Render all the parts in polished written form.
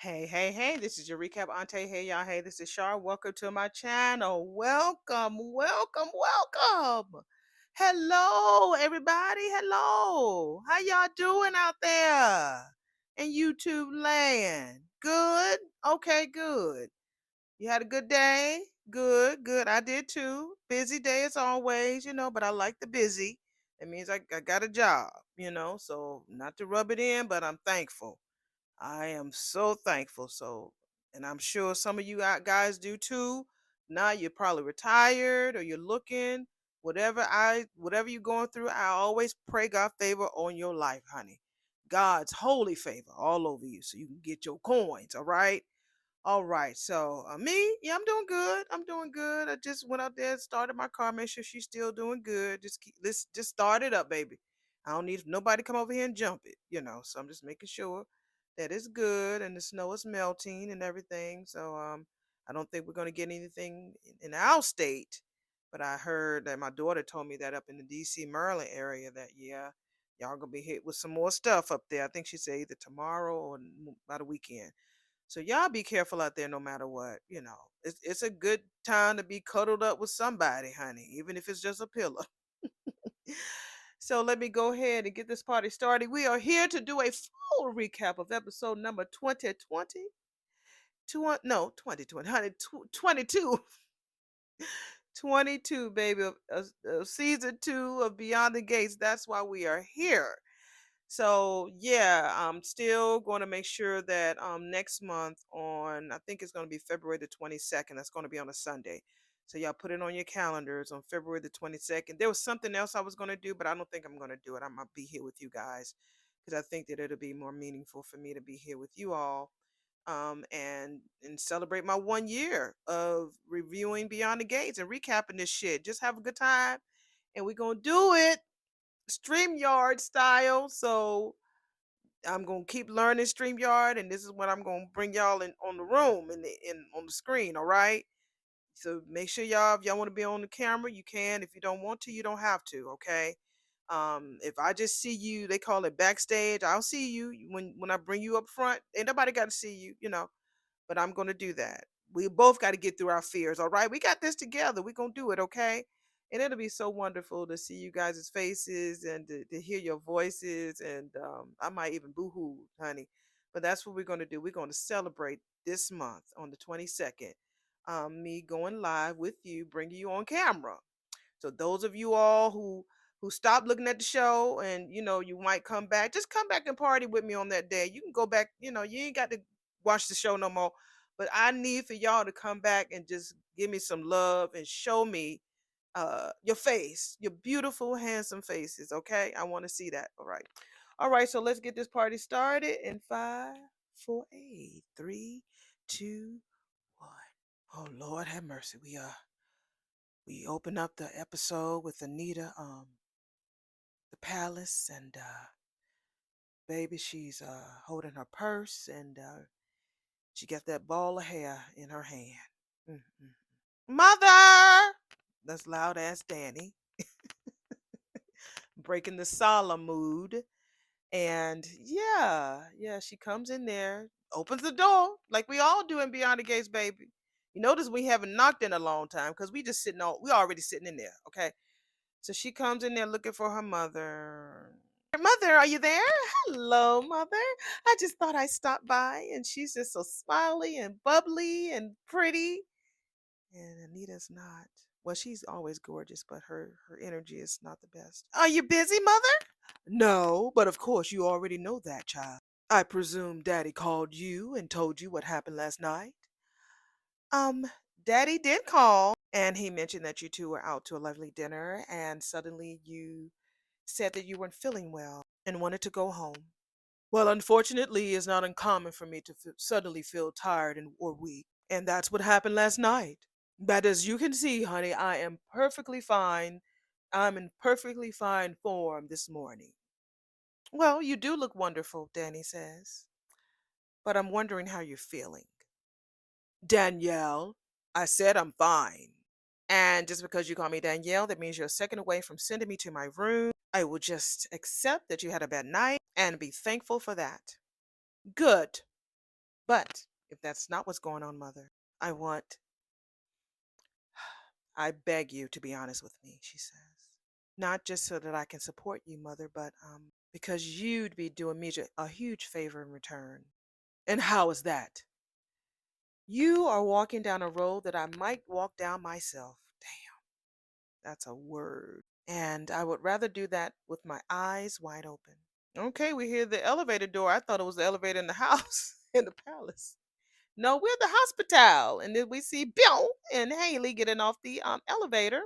Hey, hey, hey, this is your recap Auntie. Hey, y'all. Hey, this is Shar. Welcome to my channel. Welcome, welcome, welcome. Hello, everybody. Hello. How y'all doing out there in YouTube land? Good? Okay, good. You had a good day? Good, good. I did too. Busy day as always, but I like the busy. It means I got a job, so not to rub it in, but I'm thankful. I am so thankful. And I'm sure some of you guys do too. Now you're probably retired or you're looking, whatever you're going through. I always pray God favor on your life, honey. God's holy favor all over you so you can get your coins, all right? All right. So me, yeah, I'm doing good. I'm doing good. I just went out there and started my car. Make sure she's still doing good. Let's just start it up, baby. I don't need nobody to come over here and jump it. So I'm just making sure that it's good and the snow is melting and everything. So I don't think we're gonna get anything in our state. But I heard that my daughter told me that up in the DC Maryland area that yeah, y'all gonna be hit with some more stuff up there. I think she said either tomorrow or by the weekend. So y'all be careful out there no matter what. It's a good time to be cuddled up with somebody, honey, even if it's just a pillow. So let me go ahead and get this party started. We are here to do a full recap of episode number 2020. No, 2020, honey, 22. 22, baby, of season 2 of Beyond the Gates. That's why we are here. So yeah, I'm still going to make sure that next month on I think it's going to be February the 22nd. That's going to be on a Sunday. So y'all put it on your calendars on February the 22nd. There was something else I was going to do, but I don't think I'm going to do it. I'm going to be here with you guys because I think that it'll be more meaningful for me to be here with you all and celebrate my 1 year of reviewing Beyond the Gates and recapping this shit. Just have a good time and we're going to do it StreamYard style. So I'm gonna keep learning StreamYard, and this is what I'm gonna bring y'all in on the room in on the screen. All right. So make sure y'all, if y'all want to be on the camera, you can. If you don't want to, you don't have to. Okay. If I just see you, they call it backstage. I'll see you when I bring you up front. Ain't nobody got to see you. But I'm going to do that. We both got to get through our fears. All right. We got this together. We're going to do it. Okay. And it'll be so wonderful to see you guys' faces and to hear your voices. And I might even boo hoo, honey. But that's what we're going to do. We're going to celebrate this month on the 22nd. Me going live with you, bringing you on camera. So those of you all who stop looking at the show and you might come back, just come back and party with me on that day. You can go back, you ain't got to watch the show no more. But I need for y'all to come back and just give me some love and show me your face, your beautiful, handsome faces. Okay. I want to see that. All right. All right. So let's get this party started in 5, 4, 8, 3, 2, 1. Oh Lord have mercy. We open up the episode with Anita, the palace, and baby, she's holding her purse, and she got that ball of hair in her hand. Mm-mm. Mother, that's loud ass Danny, breaking the solemn mood. And yeah, she comes in there, opens the door like we all do in Beyond the Gates, baby. You notice we haven't knocked in a long time because we already sitting in there, okay? So she comes in there looking for her mother. Mother, are you there? Hello, mother. I just thought I'd stop by. And she's just so smiley and bubbly and pretty. And Anita's not. Well, she's always gorgeous, but her energy is not the best. Are you busy, mother? No, but of course you already know that, child. I presume Daddy called you and told you what happened last night? Um, Daddy did call, and he mentioned that you two were out to a lovely dinner, and suddenly you said that you weren't feeling well and wanted to go home. Well, unfortunately, it's not uncommon for me to suddenly feel tired or weak, and that's what happened last night. But as you can see, honey, I am perfectly fine. I'm in perfectly fine form this morning. Well, you do look wonderful, Danny says, but I'm wondering how you're feeling. Danielle, I said I'm fine. And just because you call me Danielle, that means you're a second away from sending me to my room. I will just accept that you had a bad night and be thankful for that. Good. But if that's not what's going on, mother, I want, I beg you to be honest with me, she says. Not just so that I can support you, mother, but because you'd be doing me a huge favor in return. And how is that? You are walking down a road that I might walk down myself. Damn, that's a word. And I would rather do that with my eyes wide open. Okay, we hear the elevator door. I thought it was the elevator in the house, in the palace. No, we're the hospital. And then we see Bill and Haley getting off the elevator.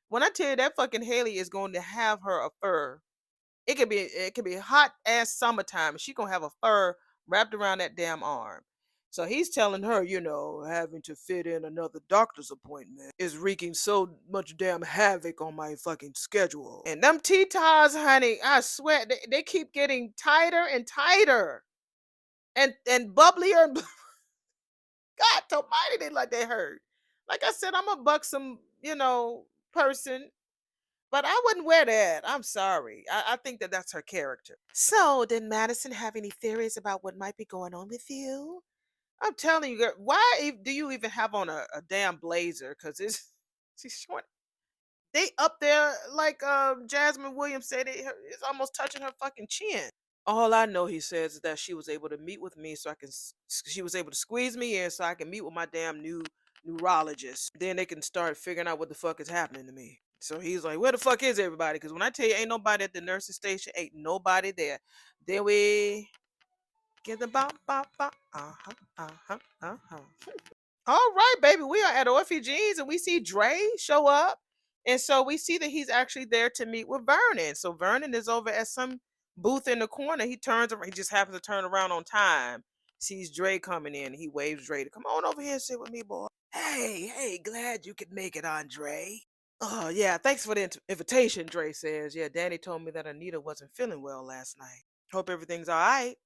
When I tell you that fucking Haley is going to have her a fur. It could be hot ass summertime. She gonna have a fur wrapped around that damn arm. So he's telling her, having to fit in another doctor's appointment is wreaking so much damn havoc on my fucking schedule. And them T-tars, honey, I swear, they keep getting tighter and tighter. And bubblier and God almighty, they like they hurt. Like I said, I'm a buxom, person, but I wouldn't wear that. I'm sorry. I think that that's her character. So, did Madison have any theories about what might be going on with you? I'm telling you, girl, why do you even have on a damn blazer? Because it's she's short. They up there like Jasmine Williams said it's almost touching her fucking chin. All I know, he says, is that she was able to meet with me so I can. She was able to squeeze me in so I can meet with my damn new neurologist. Then they can start figuring out what the fuck is happening to me. So he's like, "Where the fuck is everybody?" Because when I tell you, ain't nobody at the nurse's station, ain't nobody there. Then we get the bop bop bop. All right, baby. We are at Orphe Jeans and we see Dre show up. And so we see that he's actually there to meet with Vernon. So Vernon is over at some booth in the corner. He turns around, he just happens to turn around on time. Sees Dre coming in. He waves Dre to come on over here and sit with me, boy. Hey, glad you could make it, Andre. Oh, yeah, thanks for the invitation, Dre says. Yeah, Danny told me that Anita wasn't feeling well last night. Hope everything's all right.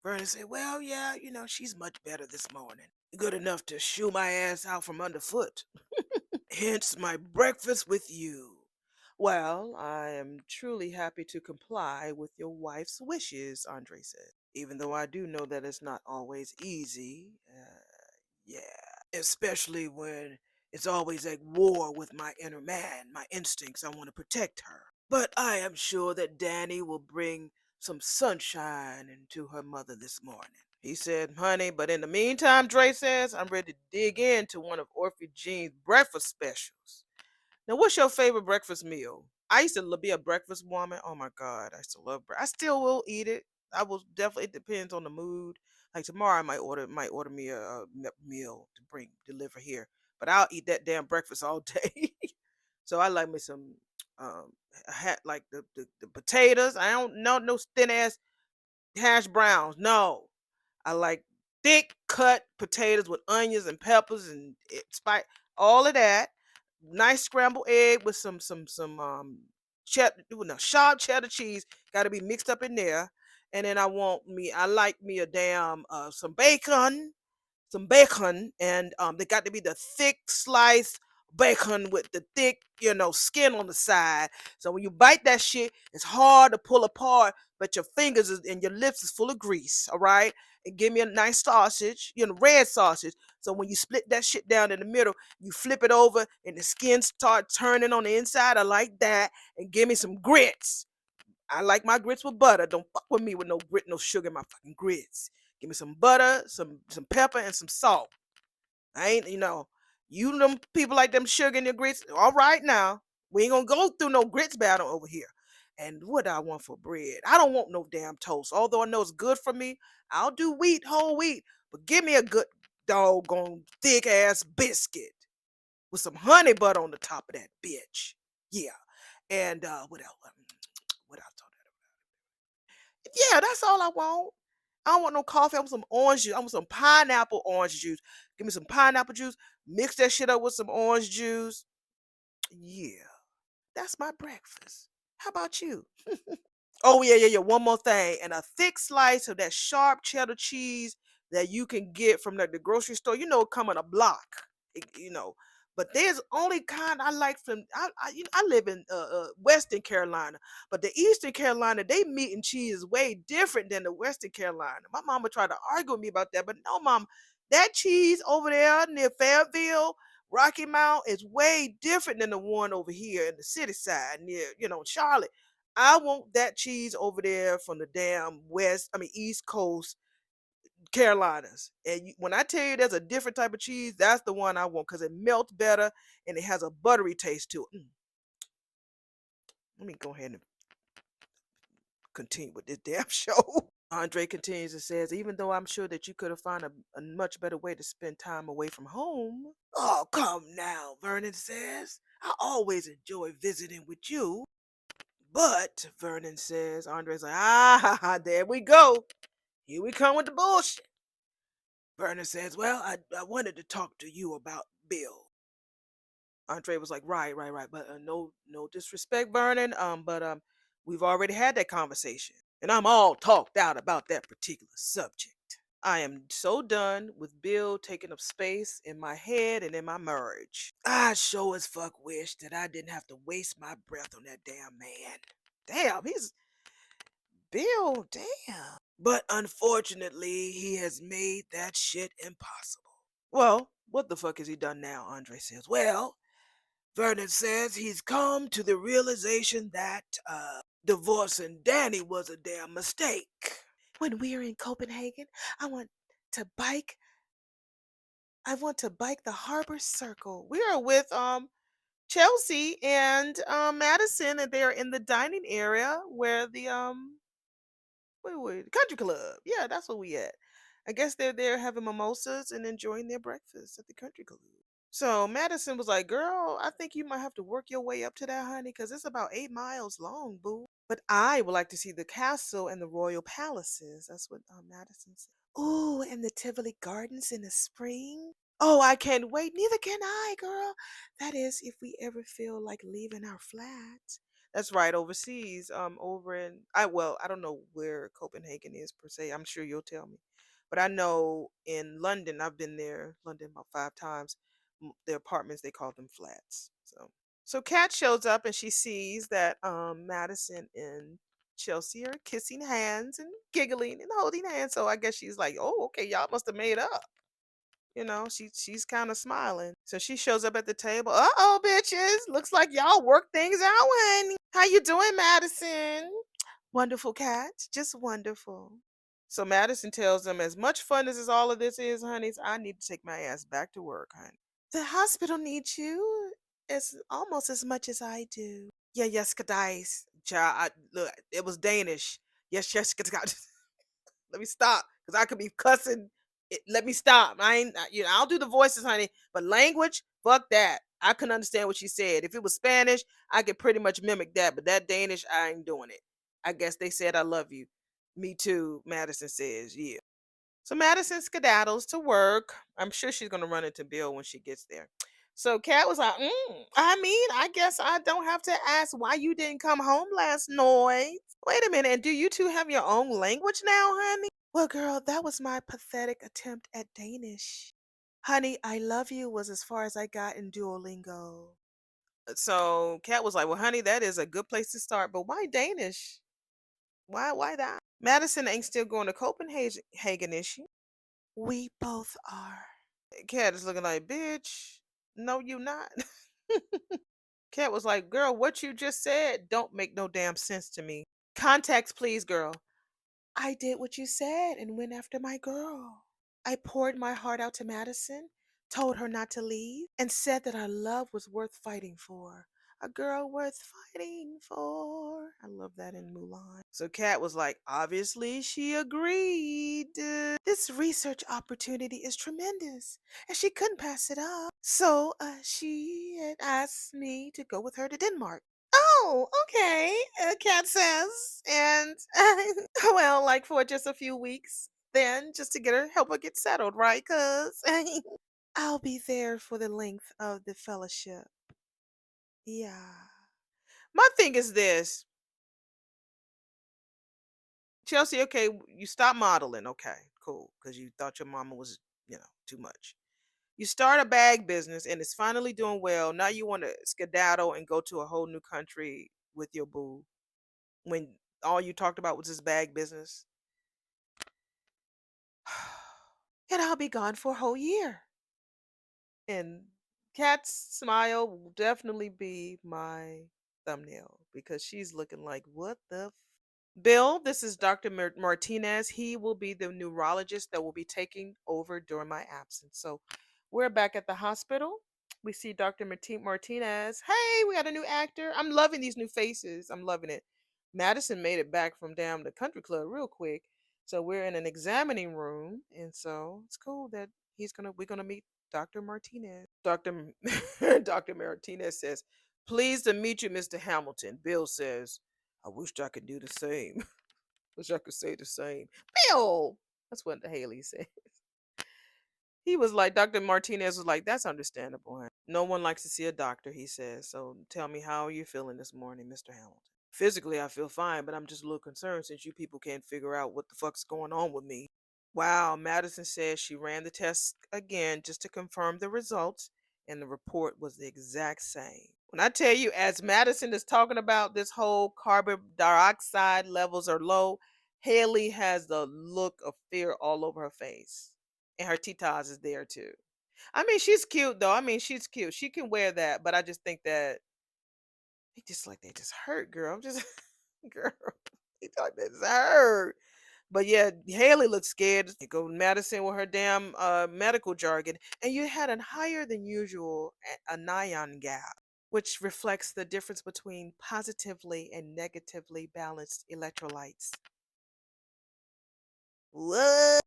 Vernon said, well, yeah, she's much better this morning. Good enough to shoo my ass out from underfoot. Hence my breakfast with you. Well, I am truly happy to comply with your wife's wishes, Andre said. Even though I do know that it's not always easy. Yeah. Especially when it's always at war with my inner man, my instincts. I want to protect her. But I am sure that Danny will bring some sunshine into her mother this morning. He said, honey, but in the meantime, Dre says, I'm ready to dig into one of Orphe Jean's breakfast specials. Now, what's your favorite breakfast meal? I used to be a breakfast woman. Oh my God, I used to love breakfast. I still will eat it. I will definitely. It depends on the mood. Like tomorrow, I might order me a meal to deliver here. But I'll eat that damn breakfast all day. So I like me some like the potatoes. I don't know no thin ass hash browns. No, I like thick cut potatoes with onions and peppers and spice, all of that. Nice scrambled egg with some cheddar, no, sharp cheddar cheese. Got to be mixed up in there. And then I like me a damn some bacon, and they got to be the thick sliced bacon with the thick, skin on the side. So when you bite that shit, it's hard to pull apart, but your and your lips is full of grease. All right, and give me a nice sausage, red sausage. So when you split that shit down in the middle, you flip it over, and the skin start turning on the inside. I like that, and give me some grits. I like my grits with butter. Don't fuck with me with no grit, no sugar in my fucking grits. Give me some butter, some pepper, and some salt. I ain't, you them people like them sugar in your grits. All right now. We ain't gonna go through no grits battle over here. And what do I want for bread? I don't want no damn toast. Although I know it's good for me, I'll do whole wheat. But give me a good doggone thick ass biscuit with some honey butter on the top of that bitch. Yeah. And what else? What else? Yeah, that's all I want. I don't want no coffee. I want some orange juice. I want some pineapple orange juice. Give me some pineapple juice. Mix that shit up with some orange juice. Yeah, that's my breakfast. How about you? Oh, yeah. One more thing. And a thick slice of that sharp cheddar cheese that you can get from the grocery store. Come in a block. It- you know, But there's only kind I like from I live in Western Carolina, but the Eastern Carolina they meat and cheese is way different than the Western Carolina. My mama tried to argue with me about that, but no, mom, that cheese over there near Fayetteville, Rocky Mount is way different than the one over here in the city side near Charlotte. I want that cheese over there from the damn East Coast Carolinas. And when I tell you there's a different type of cheese, that's the one I want because it melts better and it has a buttery taste to it. Let me go ahead and continue with this damn show. Andre continues and says, even though I'm sure that you could have found a much better way to spend time away from home. Oh, come now, Vernon says. I always enjoy visiting with you. But, Vernon says, Andre's like, there we go. Here we come with the bullshit. Vernon says, well, I wanted to talk to you about Bill. Andre was like, right. But no disrespect, Vernon. But we've already had that conversation. And I'm all talked out about that particular subject. I am so done with Bill taking up space in my head and in my marriage. I sure as fuck wish that I didn't have to waste my breath on that damn man. Damn, he's Bill, damn. But unfortunately, he has made that shit impossible. Well, what the fuck has he done now? Andre says. Well, Vernon says he's come to the realization that divorcing Danny was a damn mistake. When we're in Copenhagen, I want to bike. I want to bike the Harbor Circle. We are with Chelsea and Madison, and they're in the dining area where the wait, country club. Yeah, that's where we at. I guess they're there having mimosas and enjoying their breakfast at the country club. So Madison was like, "Girl, I think you might have to work your way up to that, honey, because it's about 8 miles long, boo." But I would like to see the castle and the royal palaces. That's what Madison said. Ooh, and the Tivoli Gardens in the spring. Oh, I can't wait. Neither can I, girl. That is, if we ever feel like leaving our flat. That's right, overseas. Over in I don't know where Copenhagen is per se. I'm sure you'll tell me, but I know in London. I've been there, London about 5 times. Their apartments they call them flats. So Kat shows up and she sees that Madison and Chelsea are kissing hands and giggling and holding hands. So I guess she's like, "Oh, okay, y'all must have made up." She's kind of smiling. So she shows up at the table. Uh-oh, bitches. Looks like y'all work things out, honey. How you doing, Madison? Wonderful, Cat. Just wonderful. So Madison tells them, as much fun as all of this is, honeys, I need to take my ass back to work, honey. The hospital needs you as almost as much as I do. Yeah, yes, Kadais. Child, look, it was Danish. Yes, Kadais. Let me stop, because I could be cussing. Let me stop. I ain't, I'll do the voices, honey, but language, fuck that. I couldn't understand what she said. If it was Spanish, I could pretty much mimic that, but that Danish, I ain't doing it. I guess they said I love you. Me too, Madison says, yeah. So Madison skedaddles to work. I'm sure she's gonna run into Bill when she gets there. So Kat was like, I mean, I guess I don't have to ask why you didn't come home last night. Wait a minute, and do you two have your own language now, honey? Well, girl, that was my pathetic attempt at Danish. Honey, I love you was as far as I got in Duolingo. So Kat was like, well, honey, that is a good place to start, but why Danish? Why that? Madison ain't still going to Copenhagen, is she? We both are. Kat is looking like, bitch, no, you not. Kat was like, girl, what you just said don't make no damn sense to me. Context, please, girl. I did what you said and went after my girl. I poured my heart out to Madison, told her not to leave, and said that our love was worth fighting for. A girl worth fighting for. I love that in Mulan. So Kat was like, obviously she agreed. This research opportunity is tremendous, and she couldn't pass it up. So she had asked me to go with her to Denmark. Oh, okay, Kat says. And, well, like for just a few weeks, then just to help her get settled, right? Because I'll be there for the length of the fellowship. Yeah. My thing is this, Chelsea, okay, you stop modeling. Okay, cool. Because you thought your mama was, too much. You start a bag business and it's finally doing well. Now you want to skedaddle and go to a whole new country with your boo when all you talked about was this bag business. And I'll be gone for a whole year. And Kat's smile will definitely be my thumbnail because she's looking like, what the Bill, this is Dr. Martinez. He will be the neurologist that will be taking over during my absence. So we're back at the hospital. We see Dr. Martinez. Hey, we got a new actor. I'm loving these new faces. I'm loving it. Madison made it back from down the country club real quick. So we're in an examining room, and so it's cool that we're gonna meet Dr. Martinez. Dr. Martinez says, "Pleased to meet you, Mr. Hamilton." Bill says, "I wished I could do the same. Wish I could say the same." Bill! That's what Haley said. He was like, Dr. Martinez was like, "That's understandable. Huh? No one likes to see a doctor," he says. "So tell me, how are you feeling this morning, Mr. Hamilton?" "Physically, I feel fine, but I'm just a little concerned since you people can't figure out what the fuck's going on with me." Wow, Madison says she ran the test again just to confirm the results, and the report was the exact same. When I tell you, as Madison is talking about this whole carbon dioxide levels are low, Haley has the look of fear all over her face. And her titas is there too. I mean, she's cute though. I mean, she's cute. She can wear that, but I just think that they just hurt, girl. I'm just girl. They like they just hurt. But yeah, Haley looked scared. You go Madison with her damn medical jargon, and you had a higher than usual anion gap, which reflects the difference between positively and negatively balanced electrolytes. What?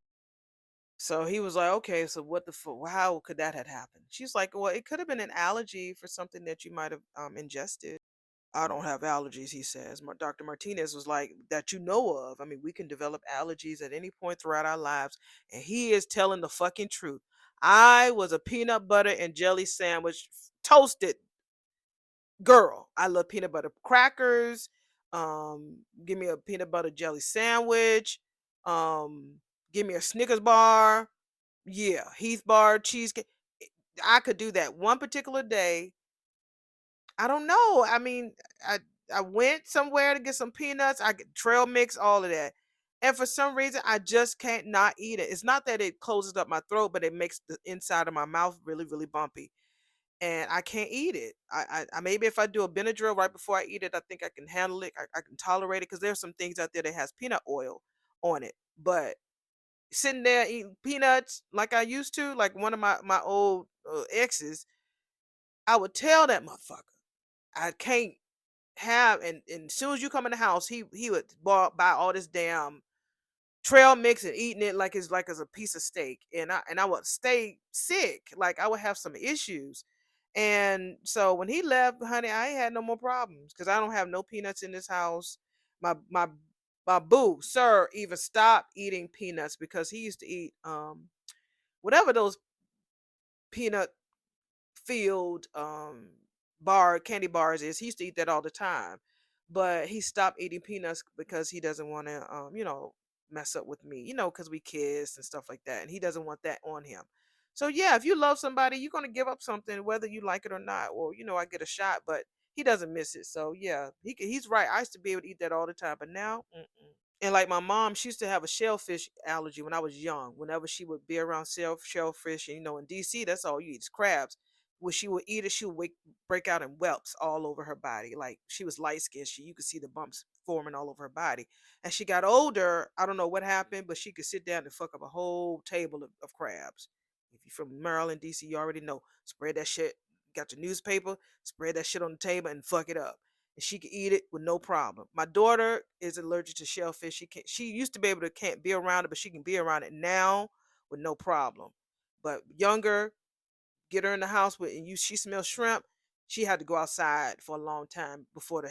So he was like, okay, so what the fuck? How could that have happened? She's like, well, it could have been an allergy for something that you might have ingested. "I don't have allergies," he says. Dr. Martinez was like, "that you know of. I mean, we can develop allergies at any point throughout our lives." And he is telling the fucking truth. I was a peanut butter and jelly sandwich, toasted girl. I love peanut butter crackers. Give me a peanut butter jelly sandwich. Um, give me a Snickers bar. Yeah, Heath bar, cheesecake. I could do that one particular day. I don't know. I mean, I I went somewhere to get some peanuts. I get trail mix, all of that. And for some reason, I just can't not eat it. It's not that it closes up my throat, but it makes the inside of my mouth really, really bumpy. And I can't eat it. I maybe if I do a Benadryl right before I eat it, I think I can handle it. I can tolerate it because there's some things out there that has peanut oil on it. But sitting there eating peanuts like I used to, like one of my old exes, I would tell that motherfucker, I can't have, and as soon as you come in the house, he would buy all this damn trail mix and eating it like as a piece of steak, and I would stay sick, like I would have some issues. And so when he left, honey, I ain't had no more problems because I don't have no peanuts in this house. My boo sir even stopped eating peanuts because he used to eat whatever those peanut filled bar candy bars is. He used to eat that all the time, but he stopped eating peanuts because he doesn't want to mess up with me, because we kids and stuff like that, and he doesn't want that on him. So yeah, if you love somebody, you're going to give up something whether you like it or not. Or I get a shot, but he doesn't miss it. So yeah, he's right. I used to be able to eat that all the time, but now mm-mm. And like my mom, she used to have a shellfish allergy when I was young. Whenever she would be around shellfish, and in DC, that's all you eat is crabs. When she would eat it, she would break out in whelps all over her body. Like she was light skinned, you could see the bumps forming all over her body. As she got older, I don't know what happened, but she could sit down and fuck up a whole table of crabs. If you're from Maryland, DC, you already know. Spread that shit. Got your newspaper, spread that shit on the table and fuck it up, and she can eat it with no problem. My daughter is allergic to shellfish. She used to be able to can't be around it, but she can be around it now with no problem. But younger, get her in the house with and she smells shrimp. She had to go outside for a long time before the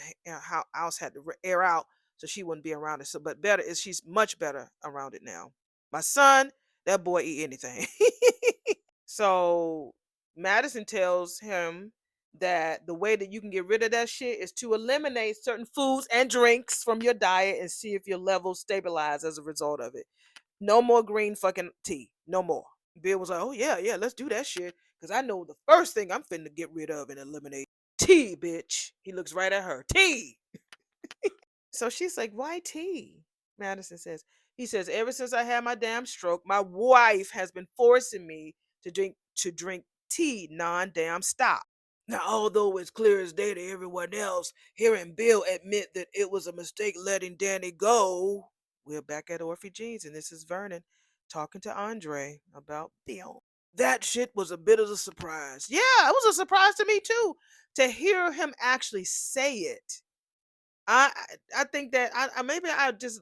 house had to air out, so she wouldn't be around it. So, but better is she's much better around it now. My son, that boy eat anything. So Madison tells him that the way that you can get rid of that shit is to eliminate certain foods and drinks from your diet and see if your levels stabilize as a result of it. No more green fucking tea. No more. Bill was like, "Oh yeah, yeah, let's do that shit. Cause I know the first thing I'm finna get rid of and eliminate tea, bitch." He looks right at her. Tea. So she's like, "Why tea?" Madison says. He says, "Ever since I had my damn stroke, my wife has been forcing me to drink tea non-damn stop." Now, although it's clear as day to everyone else, hearing Bill admit that it was a mistake letting Danny go, we're back at Orphe Jeans, and this is Vernon talking to Andre about Bill. That shit was a bit of a surprise. Yeah, it was a surprise to me too to hear him actually say it. I think that I maybe I just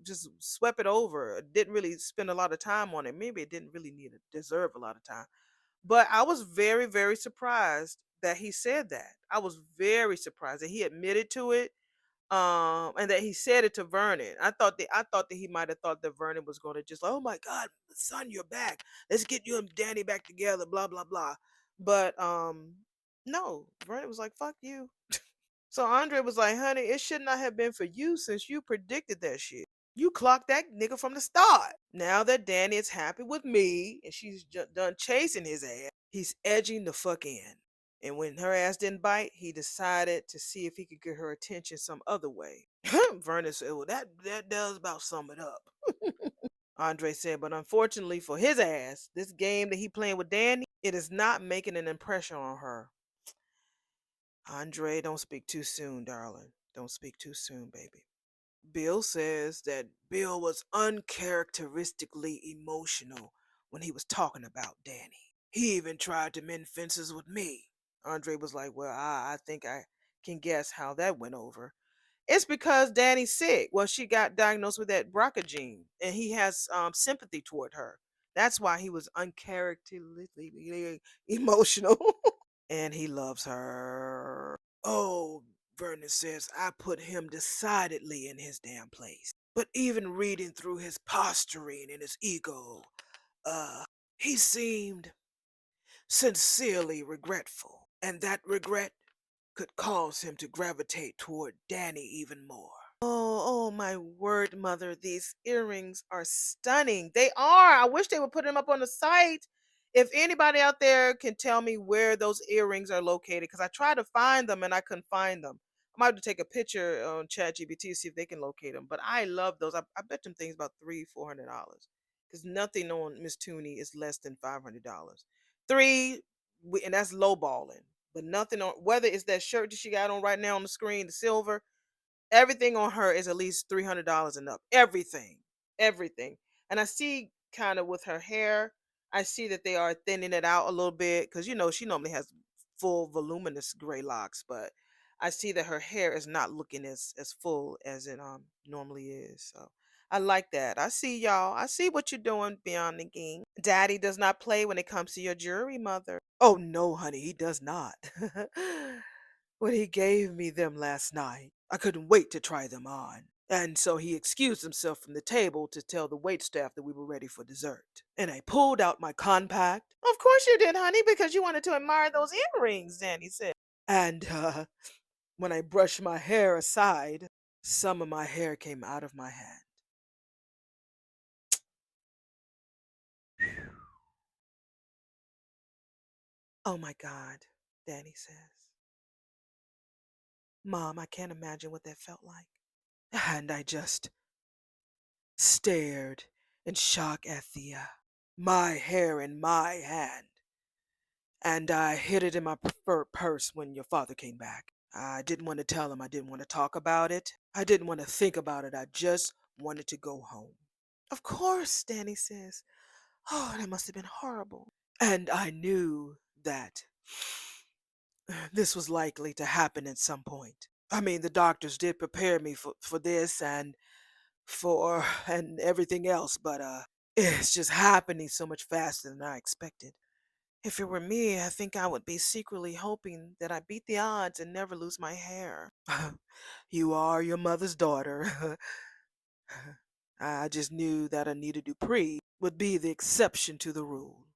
just swept it over. Didn't really spend a lot of time on it. Maybe it didn't really need to deserve a lot of time. But I was very, very surprised that he said that. I was very surprised that he admitted to it, and that he said it to Vernon. I thought that he might have thought that Vernon was going to just like, "Oh my God, son, you're back. Let's get you and Danny back together." Blah blah blah. But no, Vernon was like, "Fuck you." So Andre was like, "Honey, it should not have been for you since you predicted that shit. You clocked that nigga from the start. Now that Danny is happy with me and she's done chasing his ass, he's edging the fuck in. And when her ass didn't bite, he decided to see if he could get her attention some other way." Vernon said, "Well, that does about sum it up." Andre said, "But unfortunately for his ass, this game that he playing with Danny, it is not making an impression on her." Andre, don't speak too soon, darling. Don't speak too soon, baby. Bill says that Bill was uncharacteristically emotional when he was talking about Danny. He even tried to mend fences with me. Andre was like, "Well, I think I can guess how that went over. It's because Danny's sick. Well, she got diagnosed with that BRCA gene, and he has sympathy toward her. That's why he was uncharacteristically emotional." And he loves her. Oh, Vernon says, "I put him decidedly in his damn place. But even reading through his posturing and his ego, he seemed sincerely regretful. And that regret could cause him to gravitate toward Danny even more." Oh, my word, mother. These earrings are stunning. They are. I wish they would put them up on the site. If anybody out there can tell me where those earrings are located, because I tried to find them and I couldn't find them. I might have to take a picture on ChatGPT to see if they can locate them. But I love those. I bet them things about $300-$400. Because nothing on Miss Tooney is less than $500. Three, and that's lowballing. But nothing on, whether it's that shirt that she got on right now on the screen, the silver, everything on her is at least $300 and up. Everything, everything. And I see kind of with her hair, I see that they are thinning it out a little bit because she normally has full voluminous gray locks, but I see that her hair is not looking as full as it normally is. So I like that. I see y'all. I see what you're doing beyond the game. Daddy does not play when it comes to your jewelry, mother. Oh no, honey, he does not. When he gave me them last night, I couldn't wait to try them on. And so he excused himself from the table to tell the waitstaff that we were ready for dessert. And I pulled out my compact. "Of course you did, honey, because you wanted to admire those earrings," Danny said. And when I brushed my hair aside, some of my hair came out of my hand. "Oh my God," Danny says. "Mom, I can't imagine what that felt like." And I just stared in shock at the my hair in my hand, and I hid it in my preferred purse when your father came back. I didn't want to tell him. I didn't want to talk about it. I didn't want to think about it. I just wanted to go home. Of course, Danny says. Oh, that must have been horrible. And I knew that this was likely to happen at some point. I mean, the doctors did prepare me for this and everything else, but it's just happening so much faster than I expected. If it were me, I think I would be secretly hoping that I beat the odds and never lose my hair. You are your mother's daughter. I just knew that Anita Dupree would be the exception to the rule.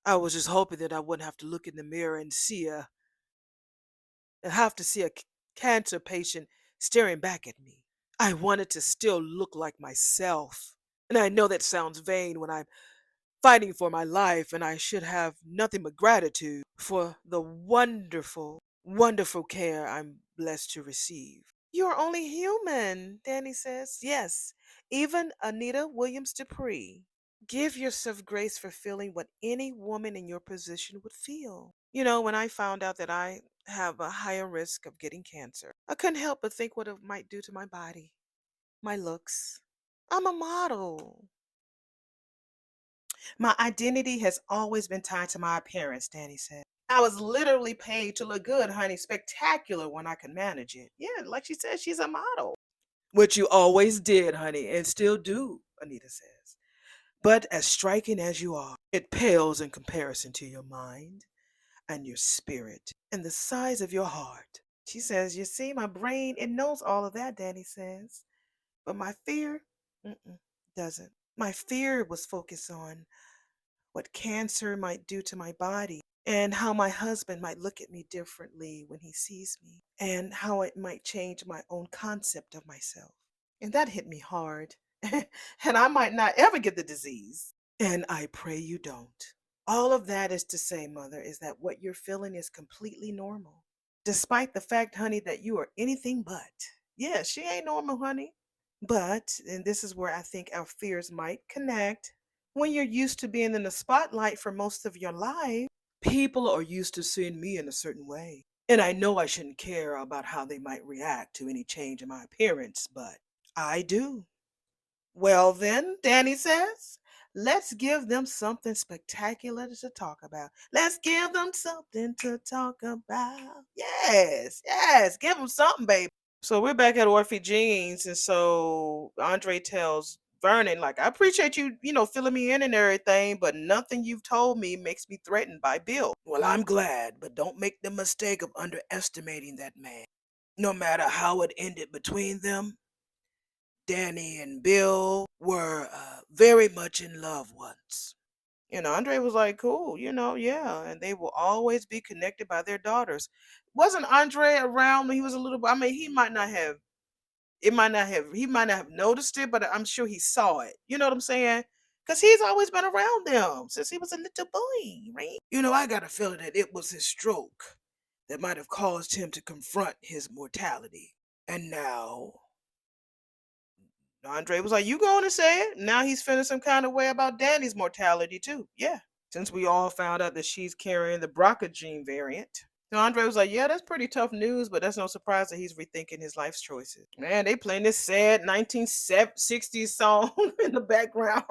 I was just hoping that I wouldn't have to look in the mirror and have to see a cancer patient staring back at me. I wanted to still look like myself. And I know that sounds vain when I'm fighting for my life, and I should have nothing but gratitude for the wonderful, wonderful care I'm blessed to receive. You're only human, Danny says. Yes, even Anita Williams Dupree. Give yourself grace for feeling what any woman in your position would feel. When I found out that I have a higher risk of getting cancer, I couldn't help but think what it might do to my body, my looks. I'm a model. My identity has always been tied to my appearance, Danny said. I was literally paid to look good, honey. Spectacular when I could manage it. Yeah, like she said, she's a model. Which you always did, honey, and still do, Anita says. But as striking as you are, it pales in comparison to your mind and your spirit and the size of your heart. She says, you see, my brain, it knows all of that, Danny says. But my fear, doesn't. My fear was focused on what cancer might do to my body and how my husband might look at me differently when he sees me and how it might change my own concept of myself. And that hit me hard. And I might not ever get the disease. And I pray you don't. All of that is to say, Mother, is that what you're feeling is completely normal. Despite the fact, honey, that you are anything but. Yeah, she ain't normal, honey. But, and this is where I think our fears might connect, when you're used to being in the spotlight for most of your life, people are used to seeing me in a certain way. And I know I shouldn't care about how they might react to any change in my appearance, but I do. Well, then, Danny says, let's give them something spectacular to talk about. Let's give them something to talk about. Yes, yes, give them something, baby. So we're back at Orphe Jeans, and so Andre tells Vernon, like, I appreciate you, filling me in and everything, but nothing you've told me makes me threatened by Bill. Well, I'm glad, but don't make the mistake of underestimating that man. No matter how it ended between them, Danny and Bill were very much in love once. Andre was like, cool, yeah, and they will always be connected by their daughters. Wasn't Andre around when he was a little? I mean, he might not have. He might not have noticed it, but I'm sure he saw it. You know what I'm saying? Because he's always been around them since he was a little boy, right? I got a feeling that it was his stroke that might have caused him to confront his mortality. And now Andre was like, you going to say it? Now he's feeling some kind of way about Danny's mortality too. Yeah. Since we all found out that she's carrying the BRCA gene variant. So Andre was like, yeah, that's pretty tough news, but that's no surprise that he's rethinking his life's choices. Man, they playing this sad 1960s song in the background.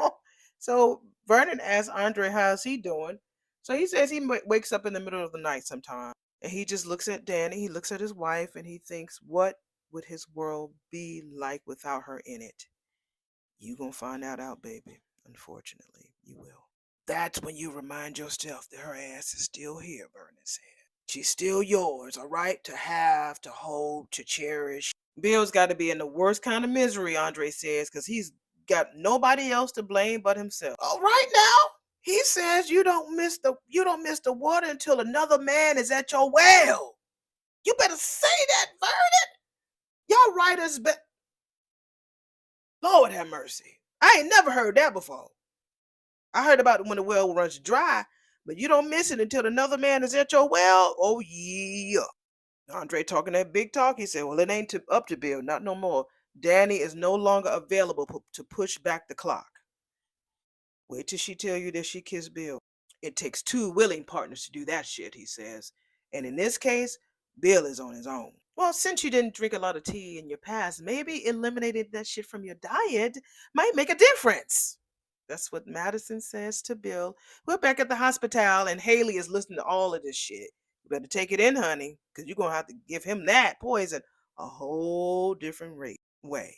So Vernon asks Andre, how's he doing? So he says he wakes up in the middle of the night sometime. And he just looks at Danny, he looks at his wife, and he thinks, what would his world be like without her in it? You gonna find out, baby. Unfortunately, you will. That's when you remind yourself that her ass is still here, Vernon said. She's still yours, all right? To have, to hold, to cherish. Bill's got to be in the worst kind of misery, Andre says, because he's got nobody else to blame but himself. All right now. He says you don't miss the water until another man is at your well. You better say that, Vernon. Y'all writers, Lord have mercy. I ain't never heard that before. I heard about it when the well runs dry, but you don't miss it until another man is at your well. Oh yeah. Andre talking that big talk. He said, well, it ain't up to Bill, not no more. Danny is no longer available to push back the clock. Wait till she tell you that she kissed Bill. It takes two willing partners to do that shit, he says. And in this case, Bill is on his own. Well, since you didn't drink a lot of tea in your past, maybe eliminating that shit from your diet might make a difference. That's what Madison says to Bill. We're back at the hospital, and Haley is listening to all of this shit. You better take it in, honey, because you're going to have to give him that poison a whole different way.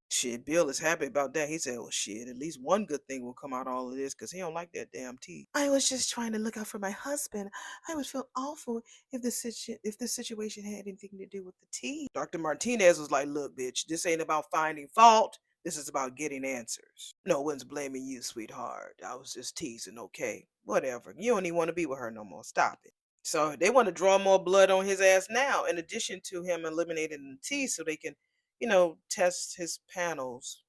Shit, Bill is happy about that. He said, well, shit, at least one good thing will come out of all of this because he don't like that damn tea. I was just trying to look out for my husband. I would feel awful if this situation had anything to do with the tea. Dr. Martinez was like, look, bitch, this ain't about finding fault. This is about getting answers. No one's blaming you, sweetheart. I was just teasing, okay? Whatever. You don't even want to be with her no more. Stop it. So they want to draw more blood on his ass now, in addition to him eliminating the tea so they can test his panels.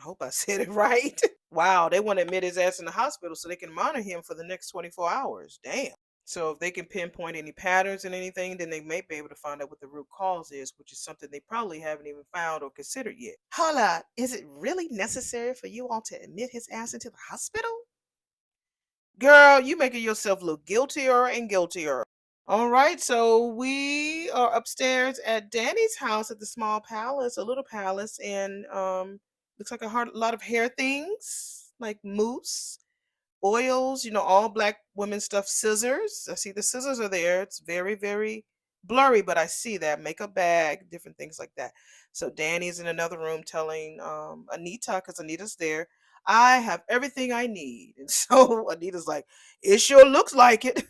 I hope I said it right. Wow, they want to admit his ass in the hospital so they can monitor him for the next 24 hours. Damn. So if they can pinpoint any patterns and anything, then they may be able to find out what the root cause is, which is something they probably haven't even found or considered yet. Holla, is it really necessary for you all to admit his ass into the hospital? Girl, you making yourself look guiltier and guiltier. All right, so we are upstairs at Danny's house at the small palace, a little palace, and looks like lot of hair things like mousse, oils, all black women stuff, scissors. I see the scissors are there. It's very, very blurry, but I see that makeup bag, different things like that. So Danny's in another room telling Anita, because Anita's there, I have everything I need. And so Anita's like, it sure looks like it.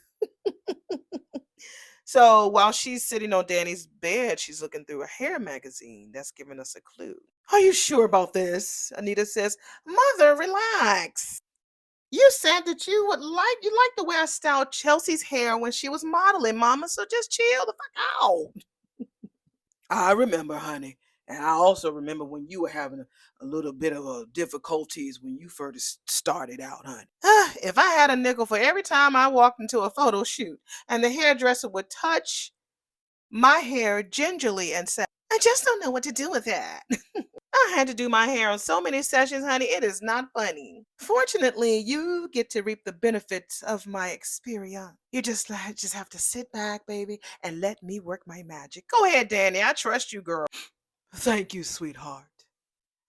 So while she's sitting on Danny's bed, she's looking through a hair magazine. That's giving us a clue. Are you sure about this? Anita says, Mother, relax. You said that you like the way I styled Chelsea's hair when she was modeling, Mama. So just chill the fuck out. I remember, honey. And I also remember when you were having a little bit of difficulties when you first started out, honey. If I had a nickel for every time I walked into a photo shoot and the hairdresser would touch my hair gingerly and say, I just don't know what to do with that. I had to do my hair on so many sessions, honey. It is not funny. Fortunately, you get to reap the benefits of my experience. You just have to sit back, baby, and let me work my magic. Go ahead, Danny. I trust you, girl. Thank you, sweetheart.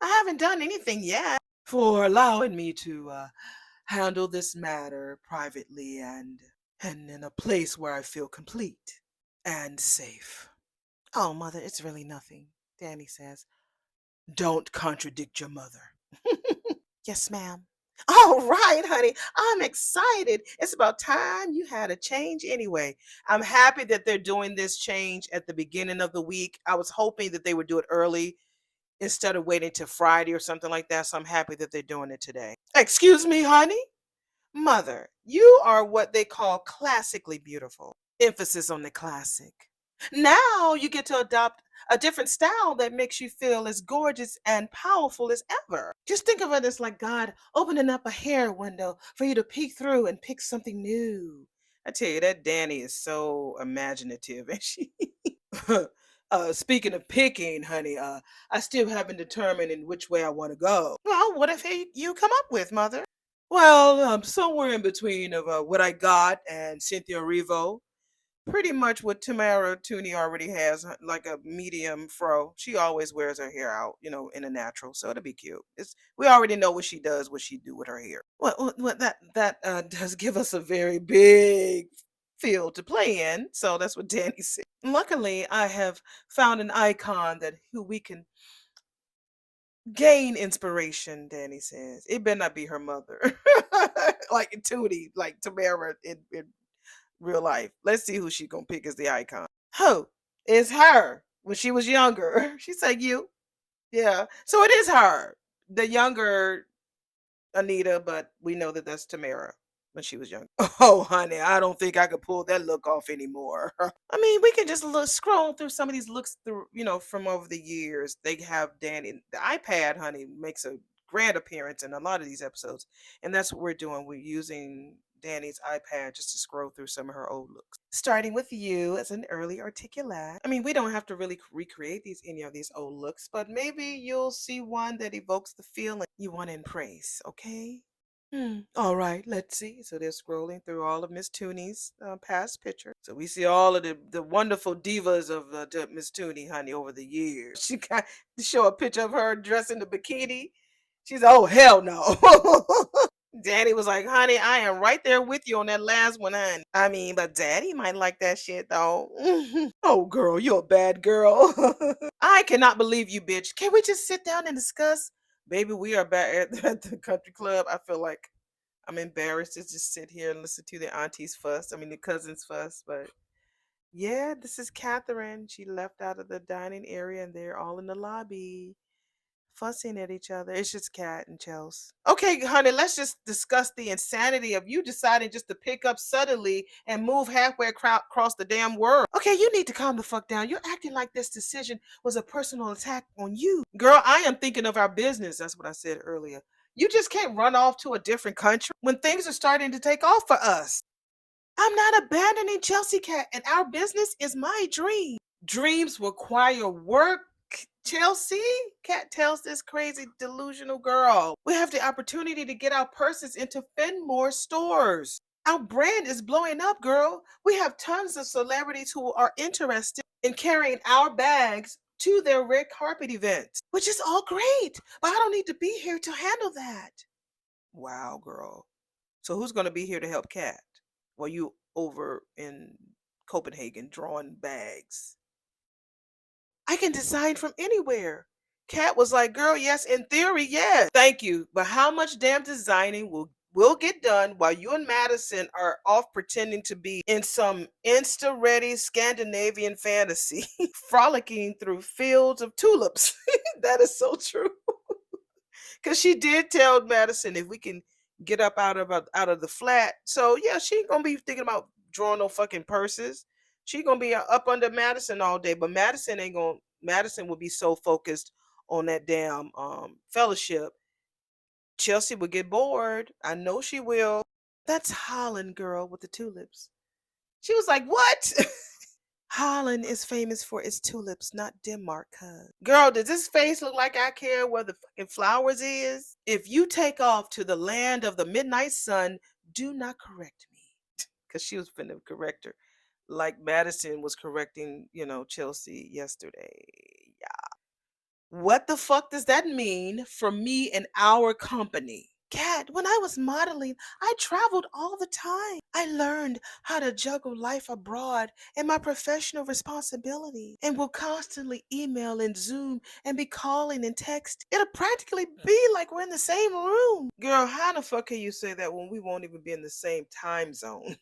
I haven't done anything yet for allowing me to handle this matter privately and in a place where I feel complete and safe. Oh, Mother, it's really nothing, Danny says. Don't contradict your mother. Yes, ma'am. All right, honey. I'm excited. It's about time you had a change anyway. I'm happy that they're doing this change at the beginning of the week. I was hoping that they would do it early instead of waiting till Friday or something like that. So I'm happy that they're doing it today. Excuse me, honey? Mother, you are what they call classically beautiful. Emphasis on the classic. Now you get to adopt a different style that makes you feel as gorgeous and powerful as ever. Just think of it as like God opening up a hair window for you to peek through and pick something new. I tell you, that Danny is so imaginative, and she. Speaking of picking, honey, I still haven't determined in which way I want to go. Well, what if you come up with, Mother? Well, somewhere in between of what I got and Cynthia Erivo. Pretty much what Tamara Tooney already has, like a medium fro. She always wears her hair out, in a natural, so it'll be cute. We already know what she does, what she do with her hair. Well that does give us a very big field to play in. So that's what Danny said. Luckily, I have found an icon that who we can gain inspiration. Danny says it better not be her mother, like Tootie, like Tamara in real life. Let's see who she gonna pick as the icon. Who? It's her when she was younger. She said you. Yeah. So it is her. The younger Anita, but we know that that's Tamara when she was young. Oh, honey, I don't think I could pull that look off anymore. I mean, we can just scroll through some of these looks through, from over the years. They have Danny. The iPad, honey, makes a grand appearance in a lot of these episodes, and that's what we're doing. We're using Danny's iPad just to scroll through some of her old looks. Starting with you as an early articulate. I mean, we don't have to really recreate any of these old looks, but maybe you'll see one that evokes the feeling you want to embrace, okay? All right, let's see. So they're scrolling through all of Miss Tooney's past pictures. So we see all of the wonderful divas of Miss Tooney, honey, over the years. She got to show a picture of her dressed in the bikini. She's, oh, hell no. Daddy was like, honey, I am right there with you on that last one, honey. I mean, but Daddy might like that shit, though. Oh, girl, you're a bad girl. I cannot believe you, bitch. Can we just sit down and discuss? Baby, we are back at the country club. I feel like I'm embarrassed to just sit here and listen to the aunties fuss. I mean, the cousins fuss. But yeah, this is Catherine. She left out of the dining area and they're all in the lobby fussing at each other. It's just Cat and Chelsea. Okay, honey, let's just discuss the insanity of you deciding just to pick up suddenly and move halfway across the damn world. Okay, you need to calm the fuck down. You're acting like this decision was a personal attack on you. Girl, I am thinking of our business. That's what I said earlier. You just can't run off to a different country when things are starting to take off for us. I'm not abandoning Chelsea Cat, and our business is my dream. Dreams require work, Chelsea. Cat tells this crazy, delusional girl. We have the opportunity to get our purses into Fenmore stores. Our brand is blowing up, girl. We have tons of celebrities who are interested in carrying our bags to their red carpet events, which is all great, but I don't need to be here to handle that. Wow, girl. So who's going to be here to help Cat while you over in Copenhagen drawing bags? I can design from anywhere. Kat was like, girl, yes, in theory, yes. Thank you. But how much damn designing will get done while you and Madison are off pretending to be in some insta-ready Scandinavian fantasy, frolicking through fields of tulips. That is so true. Because she did tell Madison if we can get up out of the flat. So yeah, she ain't gonna be thinking about drawing no fucking purses. She gonna be up under Madison all day, but Madison ain't gonna. Madison will be so focused on that damn fellowship. Chelsea will get bored. I know she will. That's Holland girl with the tulips. She was like, "What?" Holland is famous for its tulips, not Denmark, cuz. Girl, does this face look like I care where the fucking flowers is? If you take off to the land of the midnight sun, do not correct me. Because she was finna correct her. Like Madison was correcting, Chelsea yesterday. What the fuck does that mean for me and our company? Kat, when I was modeling, I traveled all the time. I learned how to juggle life abroad and my professional responsibility and will constantly email and Zoom and be calling and text. It'll practically be like we're in the same room. Girl, how the fuck can you say that when we won't even be in the same time zone?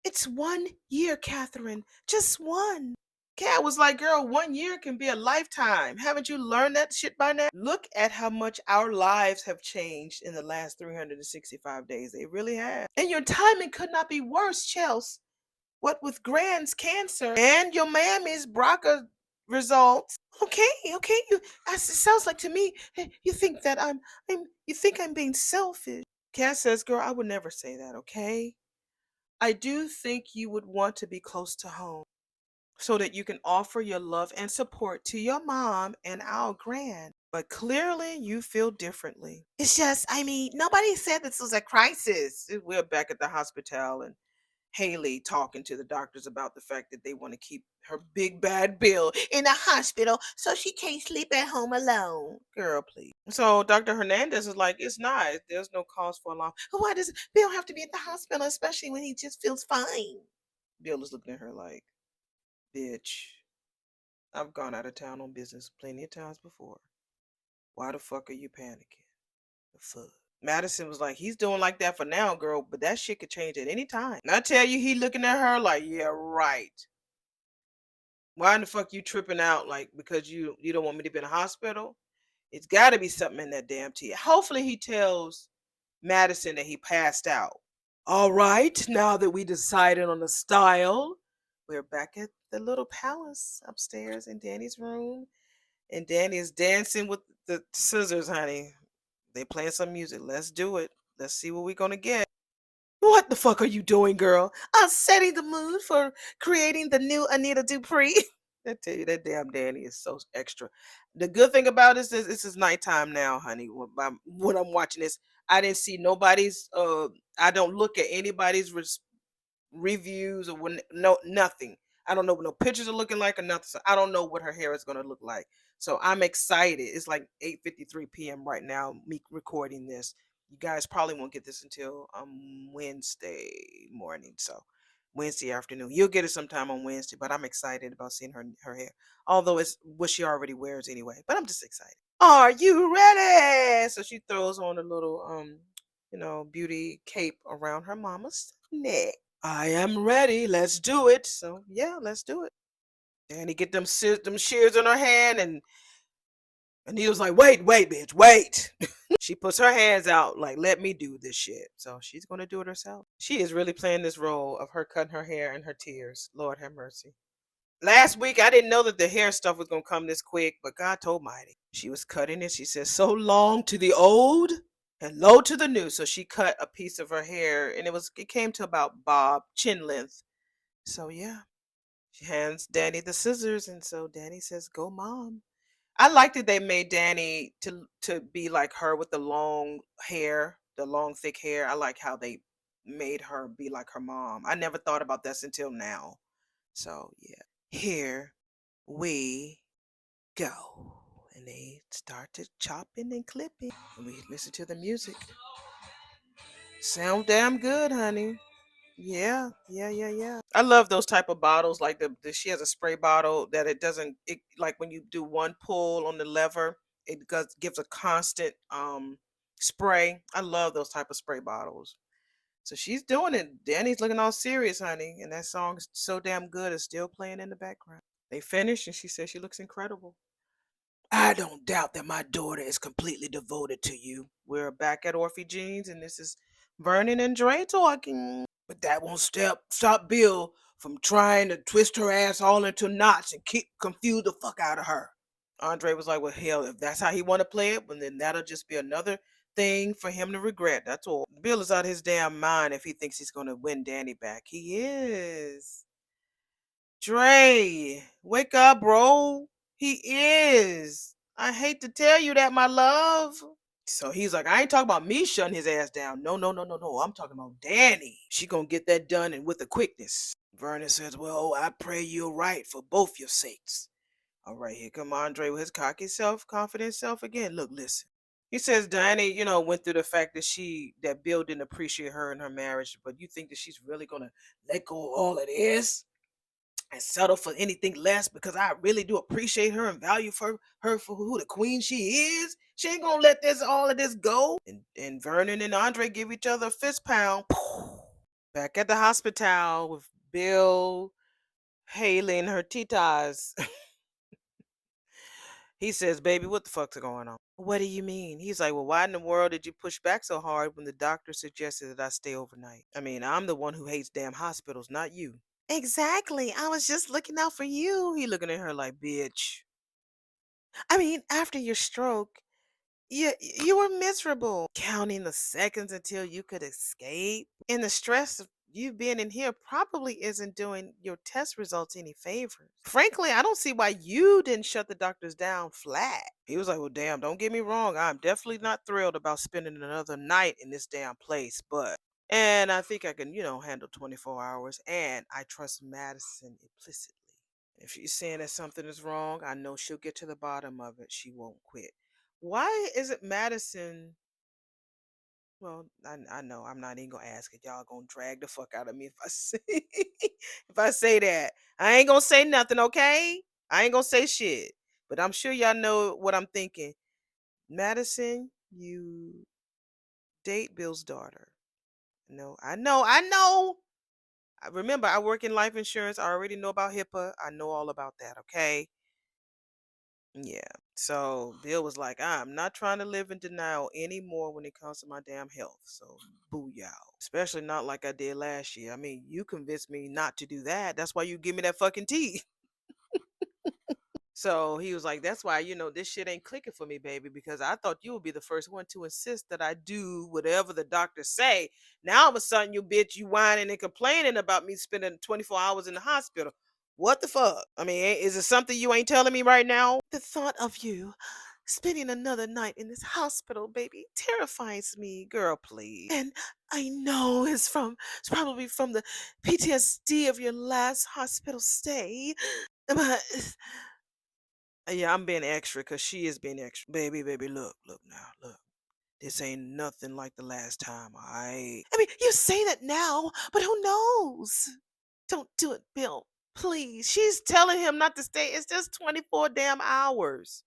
It's 1 year, Catherine. Just one. Kat was like, girl, 1 year can be a lifetime. Haven't you learned that shit by now? Look at how much our lives have changed in the last 365 days. They really have. And your timing could not be worse, Chelsea. What with Grand's cancer and your mammy's BRCA results. Okay. It sounds like to me you think that you think I'm being selfish. Kat says, girl, I would never say that, okay? I do think you would want to be close to home so that you can offer your love and support to your mom and our grand. But clearly, you feel differently. It's just, nobody said this was a crisis. We're back at the hospital and Haley talking to the doctors about the fact that they want to keep her big bad Bill in the hospital so she can't sleep at home alone. Girl, please. So Dr. Hernandez is like, it's not. There's no cause for alarm. Why does Bill have to be at the hospital, especially when he just feels fine? Bill is looking at her like, bitch, I've gone out of town on business plenty of times before. Why the fuck are you panicking? The fuck? Madison was like, he's doing like that for now, girl, but that shit could change at any time. And I tell you, he looking at her like, yeah, right. Why in the fuck you tripping out? Like, because you don't want me to be in a hospital? It's got to be something in that damn tea. Hopefully he tells Madison that he passed out. All right, now that we decided on the style, we're back at the little palace upstairs in Danny's room. And Danny is dancing with the scissors, honey. They playing some music. Let's do it. Let's see what we're gonna get. What the fuck are you doing, girl? I'm setting the mood for creating the new Anita Dupree. I tell you, that damn Danny is so extra. The good thing about this is this is nighttime now, honey. When I'm watching this, I didn't see nobody's. I don't look at anybody's reviews or no nothing. I don't know what no pictures are looking like or nothing. So I don't know what her hair is gonna look like. So I'm excited. It's like 8:53 p.m. right now. Me recording this. You guys probably won't get this until Wednesday morning. So Wednesday afternoon. You'll get it sometime on Wednesday. But I'm excited about seeing her hair. Although it's what she already wears anyway. But I'm just excited. Are you ready? So she throws on a little beauty cape around her mama's neck. I am ready. Let's do it. So yeah, let's do it. And he get them shears in her hand, and he was like, wait, bitch, wait. She puts her hands out like, let me do this shit. So she's gonna do it herself. She is really playing this role of her cutting her hair and her tears. Lord have mercy. Last week I didn't know that the hair stuff was gonna come this quick, but God told Mighty. She was cutting it. She said, so long to the old Hello to the new. So she cut a piece of her hair, and it came to about bob chin length. So yeah, she hands Danny the scissors, and so Danny says, "Go, mom." I like that they made Danny to be like her with the long hair, the long thick hair. I like how they made her be like her mom. I never thought about this until now. So yeah, here we go. And they started chopping and clipping. And we listen to the music. Sound damn good, honey. Yeah, yeah, yeah, yeah. I love those type of bottles. Like she has a spray bottle that it doesn't. It like when you do one pull on the lever, gives a constant spray. I love those type of spray bottles. So she's doing it. Danny's looking all serious, honey, and that song is so damn good. It's still playing in the background. They finished, and she said she looks incredible. I don't doubt that my daughter is completely devoted to you. We're back at Orphe Jeans, and this is Vernon and Dre talking. But that won't stop Bill from trying to twist her ass all into knots and confuse the fuck out of her. Andre was like, well, hell, if that's how he want to play it, well, then that'll just be another thing for him to regret. That's all. Bill is out of his damn mind if he thinks he's going to win Danny back. He is. Dre, wake up, bro. He is. I hate to tell you that, my love. So he's like, I ain't talking about me shutting his ass down. No, no, no, no, no. I'm talking about Danny. She gonna get that done and with a quickness. Vernon says, well, I pray you're right for both your sakes. All right, here come Andre with his cocky self, confident self again. Look, listen. He says Danny, went through the fact that Bill didn't appreciate her in her marriage, but you think that she's really gonna let go of all of this? And settle for anything less because I really do appreciate her and value her for who the queen she is. She ain't gonna let all of this go. And Vernon and Andre give each other a fist pound. Back at the hospital with Bill hailing her titas. He says, baby, what the fuck's going on? What do you mean? He's like, well, why in the world did you push back so hard when the doctor suggested that I stay overnight? I mean, I'm the one who hates damn hospitals, not you. Exactly. I was just looking out for you. He looking at her like, bitch. I mean, after your stroke, you were miserable, counting the seconds until you could escape. And the stress of you being in here probably isn't doing your test results any favors. Frankly, I don't see why you didn't shut the doctors down flat. He was like, well, damn, don't get me wrong. I'm definitely not thrilled about spending another night in this damn place, but and I think I can, handle 24 hours. And I trust Madison implicitly. If she's saying that something is wrong, I know she'll get to the bottom of it. She won't quit. Why isn't Madison? Well, I know I'm not even gonna ask it. Y'all gonna drag the fuck out of me if I say if I say that. I ain't gonna say nothing, okay? I ain't gonna say shit. But I'm sure y'all know what I'm thinking. Madison, you date Bill's daughter. No, I know, I know. Remember, I work in life insurance. I already know about HIPAA. I know all about that, okay? Yeah. So Bill was like, I'm not trying to live in denial anymore when it comes to my damn health. So booyah. Especially not like I did last year. I mean, you convinced me not to do that. That's why you give me that fucking tea. So he was like, that's why, this shit ain't clicking for me, baby, because I thought you would be the first one to insist that I do whatever the doctors say. Now all of a sudden, you bitch, you whining and complaining about me spending 24 hours in the hospital. What the fuck? I mean, is it something you ain't telling me right now? The thought of you spending another night in this hospital, baby, terrifies me, girl, please. And I know it's probably from the PTSD of your last hospital stay. But yeah, I'm being extra because she is being extra. Baby, look now, look. This ain't nothing like the last time, I mean, you say that now, but who knows? Don't do it, Bill. Please. She's telling him not to stay. It's just 24 damn hours.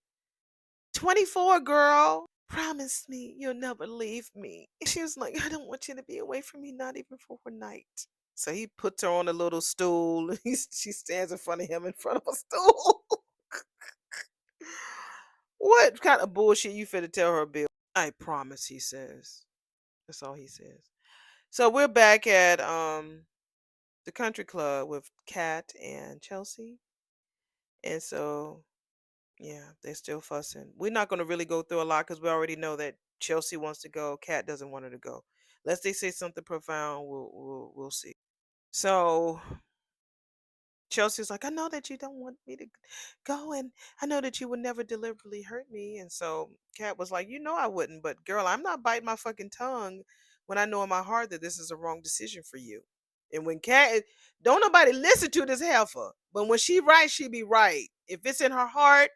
24, girl. Promise me you'll never leave me. She was like, I don't want you to be away from me, not even for one night. So he puts her on a little stool. She stands in front of him in front of a stool. What kind of bullshit you finna tell her, Bill? I promise, he says. That's all he says. So we're back at the country club with Kat and Chelsea. And so yeah, they're still fussing. We're not gonna really go through a lot because we already know that Chelsea wants to go. Kat doesn't want her to go. Unless they say something profound, we'll see. So Chelsea's like, I know that you don't want me to go, and I know that you would never deliberately hurt me. And so Kat was like, you know I wouldn't, but girl, I'm not biting my fucking tongue when I know in my heart that this is a wrong decision for you. And when Kat, don't nobody listen to this heifer, but when she right, she be right. If it's in her heart,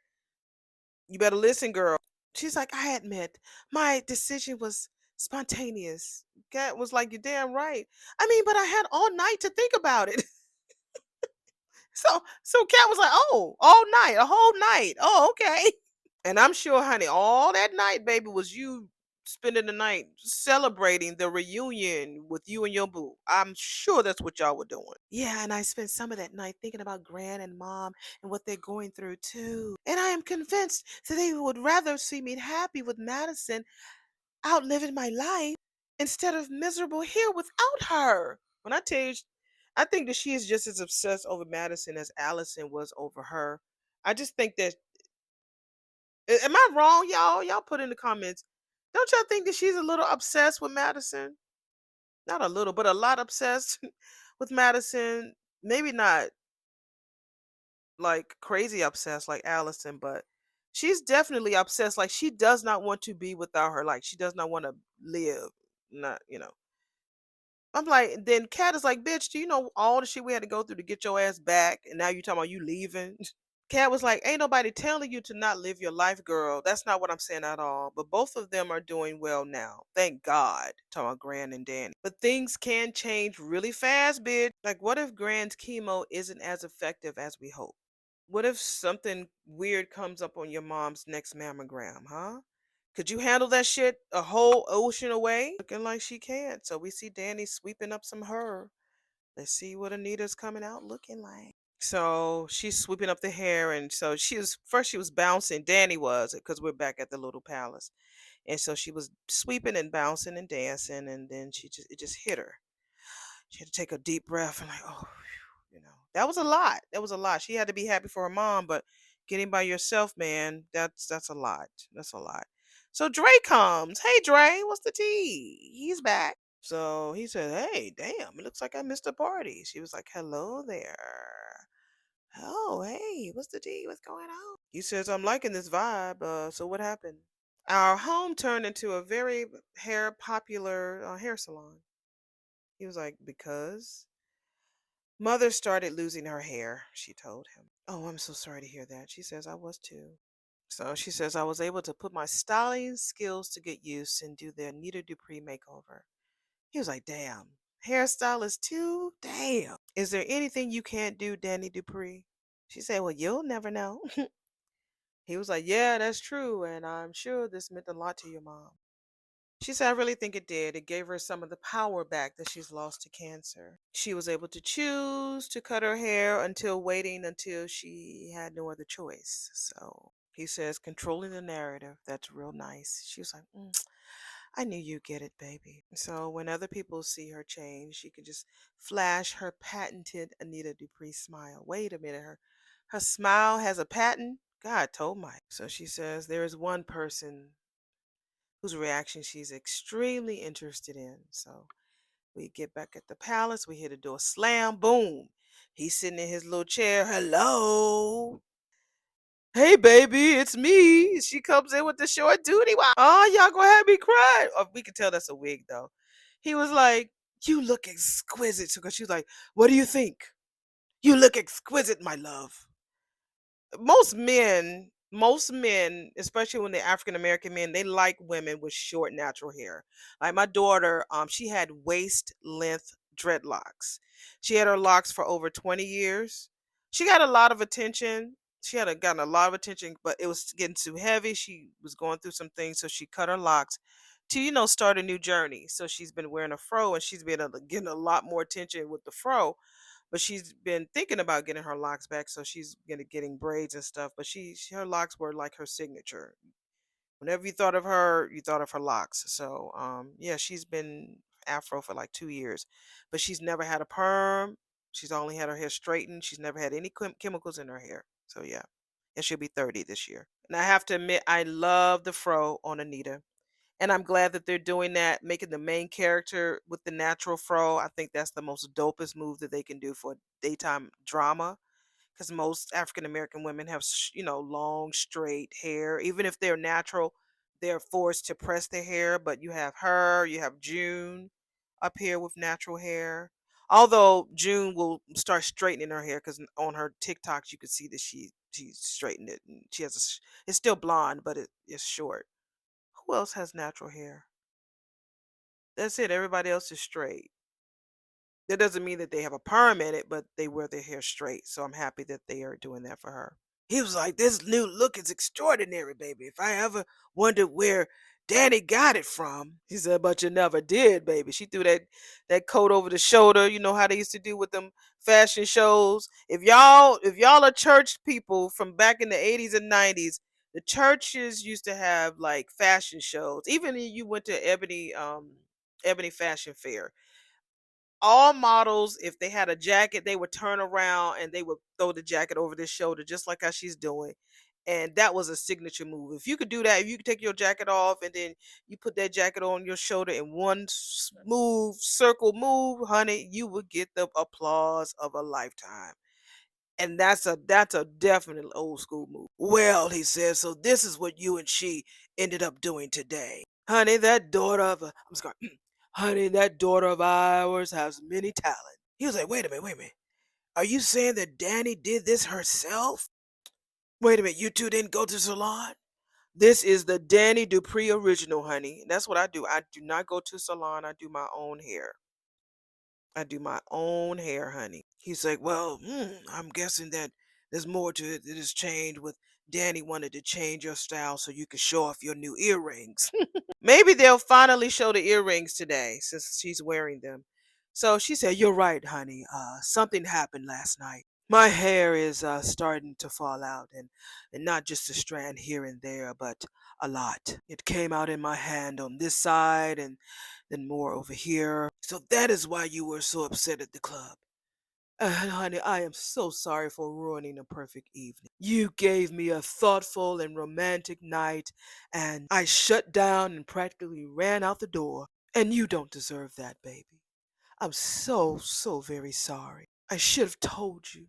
you better listen, girl. She's like, I admit, my decision was spontaneous. Kat was like, you're damn right. I mean, but I had all night to think about it. So Kat was like, "Oh, all night, a whole night. Oh, okay." And I'm sure, honey, all that night, baby, was you spending the night celebrating the reunion with you and your boo. I'm sure that's what y'all were doing. Yeah, and I spent some of that night thinking about Gran and Mom and what they're going through too. And I am convinced that they would rather see me happy with Madison out living my life instead of miserable here without her. When I tell you, I think that she is just as obsessed over Madison as Allison was over her. I just think that, am I wrong, y'all? Y'all put in the comments. Don't y'all think that she's a little obsessed with Madison? Not a little, but a lot obsessed with Madison. Maybe not like crazy obsessed like Allison, but she's definitely obsessed. Like she does not want to be without her. Like she does not want to live. Not, you know. I'm like, then Kat is like, bitch, do you know all the shit we had to go through to get your ass back? And now you talking about you leaving? Kat was like, ain't nobody telling you to not live your life, girl. That's not what I'm saying at all. But both of them are doing well now. Thank God. Talking about Gran and Danny. But things can change really fast, bitch. Like, what if Gran's chemo isn't as effective as we hope? What if something weird comes up on your mom's next mammogram, huh? Could you handle that shit a whole ocean away? Looking like she can't. So we see Danny sweeping up some her. Let's see what Anita's coming out looking like. So she's sweeping up the hair, and so she was first. She was bouncing. Danny was, because we're back at the little palace, and so she was sweeping and bouncing and dancing, and then it just hit her. She had to take a deep breath and like, oh, that was a lot. That was a lot. She had to be happy for her mom, but getting by yourself, man, that's a lot. That's a lot. So Dre comes. Hey Dre, what's the tea? He's back. So he said, hey, damn, it looks like I missed a party. She was like, hello there. Oh, hey, what's the tea? What's going on? He says, I'm liking this vibe. So what happened? Our home turned into a very hair popular hair salon. He was like, because Mother started losing her hair, she told him. Oh, I'm so sorry to hear that. She says, I was too. So she says, I was able to put my styling skills to good use and do the Anita Dupree makeover. He was like, damn, hairstylist too? Damn. Is there anything you can't do, Danny Dupree? She said, well, you'll never know. He was like, yeah, that's true. And I'm sure this meant a lot to your mom. She said, I really think it did. It gave her some of the power back that she's lost to cancer. She was able to choose to cut her hair until waiting until she had no other choice. So he says, controlling the narrative. That's real nice. She was like, I knew you get it, baby. So when other people see her change, she can just flash her patented Anita Dupree smile. Wait a minute, her smile has a patent? God told my. So she says, there is one person whose reaction she's extremely interested in. So we get back at the palace. We hear the door slam. Boom. He's sitting in his little chair. Hello. Hey, baby, it's me. She comes in with the short duty. Wow. Oh, y'all gonna have me cry. Oh, we can tell that's a wig, though. He was like, you look exquisite. Because she was like, what do you think? You look exquisite, my love. Most men, especially when they're African American men, they like women with short natural hair. Like my daughter, she had waist length dreadlocks. She had her locks for over 20 years. She got a lot of attention. She had gotten a lot of attention, but it was getting too heavy. She was going through some things, so she cut her locks to, start a new journey. So she's been wearing a fro, and she's been getting a lot more attention with the fro, but she's been thinking about getting her locks back, so she's gonna getting braids and stuff. But her locks were like her signature. Whenever you thought of her, you thought of her locks. So yeah, she's been afro for like 2 years, but she's never had a perm. She's only had her hair straightened. She's never had any chemicals in her hair. So yeah, and she'll be 30 this year. And I have to admit, I love the fro on Anita. And I'm glad that they're doing that, making the main character with the natural fro. I think that's the most dopest move that they can do for daytime drama, because most African American women have, long, straight hair. Even if they're natural, they're forced to press their hair. But you have her, you have June up here with natural hair. Although June will start straightening her hair, because on her TikToks you can see that she straightened it. And she has it's still blonde, but it's short. Who else has natural hair? That's it. Everybody else is straight. That doesn't mean that they have a perm in it, but they wear their hair straight. So I'm happy that they are doing that for her. He was like, "This new look is extraordinary, baby. If I ever wondered where Danny got it from," he said, "but you never did, baby." She threw that coat over the shoulder. You know how they used to do with them fashion shows. If y'all are church people from back in the 80s and 90s, the churches used to have like fashion shows. Even if you went to Ebony Fashion Fair, all models, if they had a jacket, they would turn around and they would throw the jacket over their shoulder, just like how she's doing. And that was a signature move. If you could do that, if you could take your jacket off and then you put that jacket on your shoulder in one smooth circle move, honey, you would get the applause of a lifetime. And that's a definite old school move. Well, he says, so this is what you and she ended up doing today. Honey, that daughter of a, I'm sorry, honey, that daughter of ours has many talents. He was like, wait a minute. Are you saying that Danny did this herself? Wait a minute, you two didn't go to the salon? This is the Danny Dupree original, honey. That's what I do. I do not go to salon. I do my own hair. I do my own hair, honey. He's like, well, I'm guessing that there's more to it that has changed with Danny wanted to change your style so you could show off your new earrings. Maybe they'll finally show the earrings today since she's wearing them. So she said, "You're right, honey. Something happened last night. My hair is starting to fall out, and not just a strand here and there, but a lot. It came out in my hand on this side and then more over here. So that is why you were so upset at the club. Honey, I am so sorry for ruining a perfect evening. You gave me a thoughtful and romantic night, and I shut down and practically ran out the door. And you don't deserve that, baby. I'm so, so very sorry. I should have told you."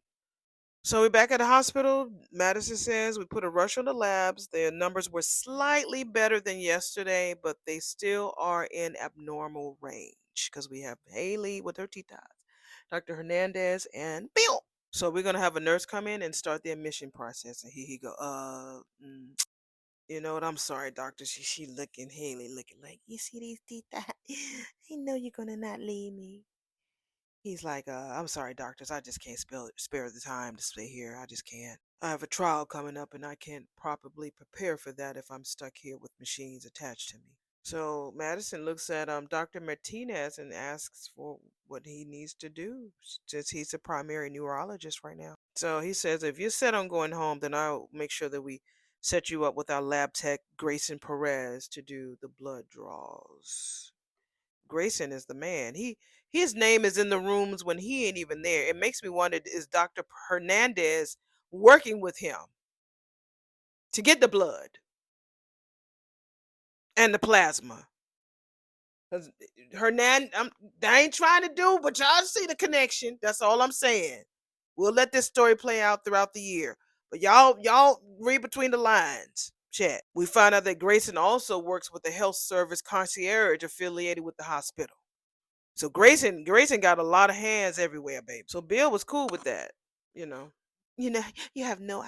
So we're back at the hospital. Madison says we put a rush on the labs. Their numbers were slightly better than yesterday, but they still are in abnormal range because we have Haley with her teeth out, Dr. Hernandez, and Bill. So we're gonna have a nurse come in and start the admission process. And he go, you know what? I'm sorry, doctor. She looking Haley looking like, you see these teeth? I know you're gonna not leave me. He's like, I'm sorry, doctors. I just can't spare the time to stay here. I just can't. I have a trial coming up and I can't properly prepare for that if I'm stuck here with machines attached to me. So Madison looks at Dr. Martinez and asks for what he needs to do since he's a primary neurologist right now. So he says, if you're set on going home, then I'll make sure that we set you up with our lab tech, Grayson Perez, to do the blood draws. Grayson is the man. His name is in the rooms when he ain't even there. It makes me wonder, is Dr. Hernandez working with him to get the blood and the plasma? Because I ain't trying to do, but y'all see the connection. That's all I'm saying. We'll let this story play out throughout the year. But y'all read between the lines. Chat. We find out that Grayson also works with the health service concierge affiliated with the hospital. So Grayson got a lot of hands everywhere, baby. So Bill was cool with that, you know. You know, you have no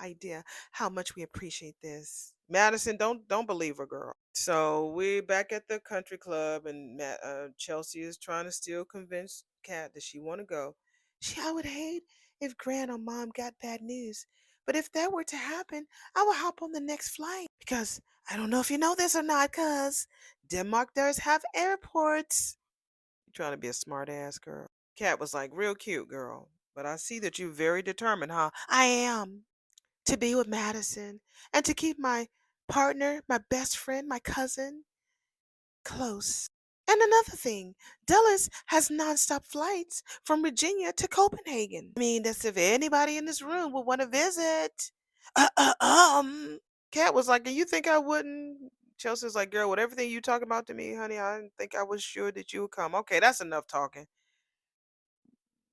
idea how much we appreciate this. Madison, don't believe her, girl. So we're back at the country club, and Chelsea is trying to still convince Kat that she want to go. I would hate if Gran or Mom got bad news, but if that were to happen, I would hop on the next flight because I don't know if you know this or not, cuz Denmark does have airports. You trying to be a smart ass girl. Kat was like, real cute, girl. But I see that you're very determined, huh? I am. To be with Madison and to keep my partner, my best friend, my cousin close. And another thing, Dulles has nonstop flights from Virginia to Copenhagen. I mean, that's if anybody in this room would want to visit. Kat was like, "Do you think I wouldn't?" Chelsea's like, girl, with everything you talking about to me, honey, I didn't think I was sure that you would come. Okay, that's enough talking.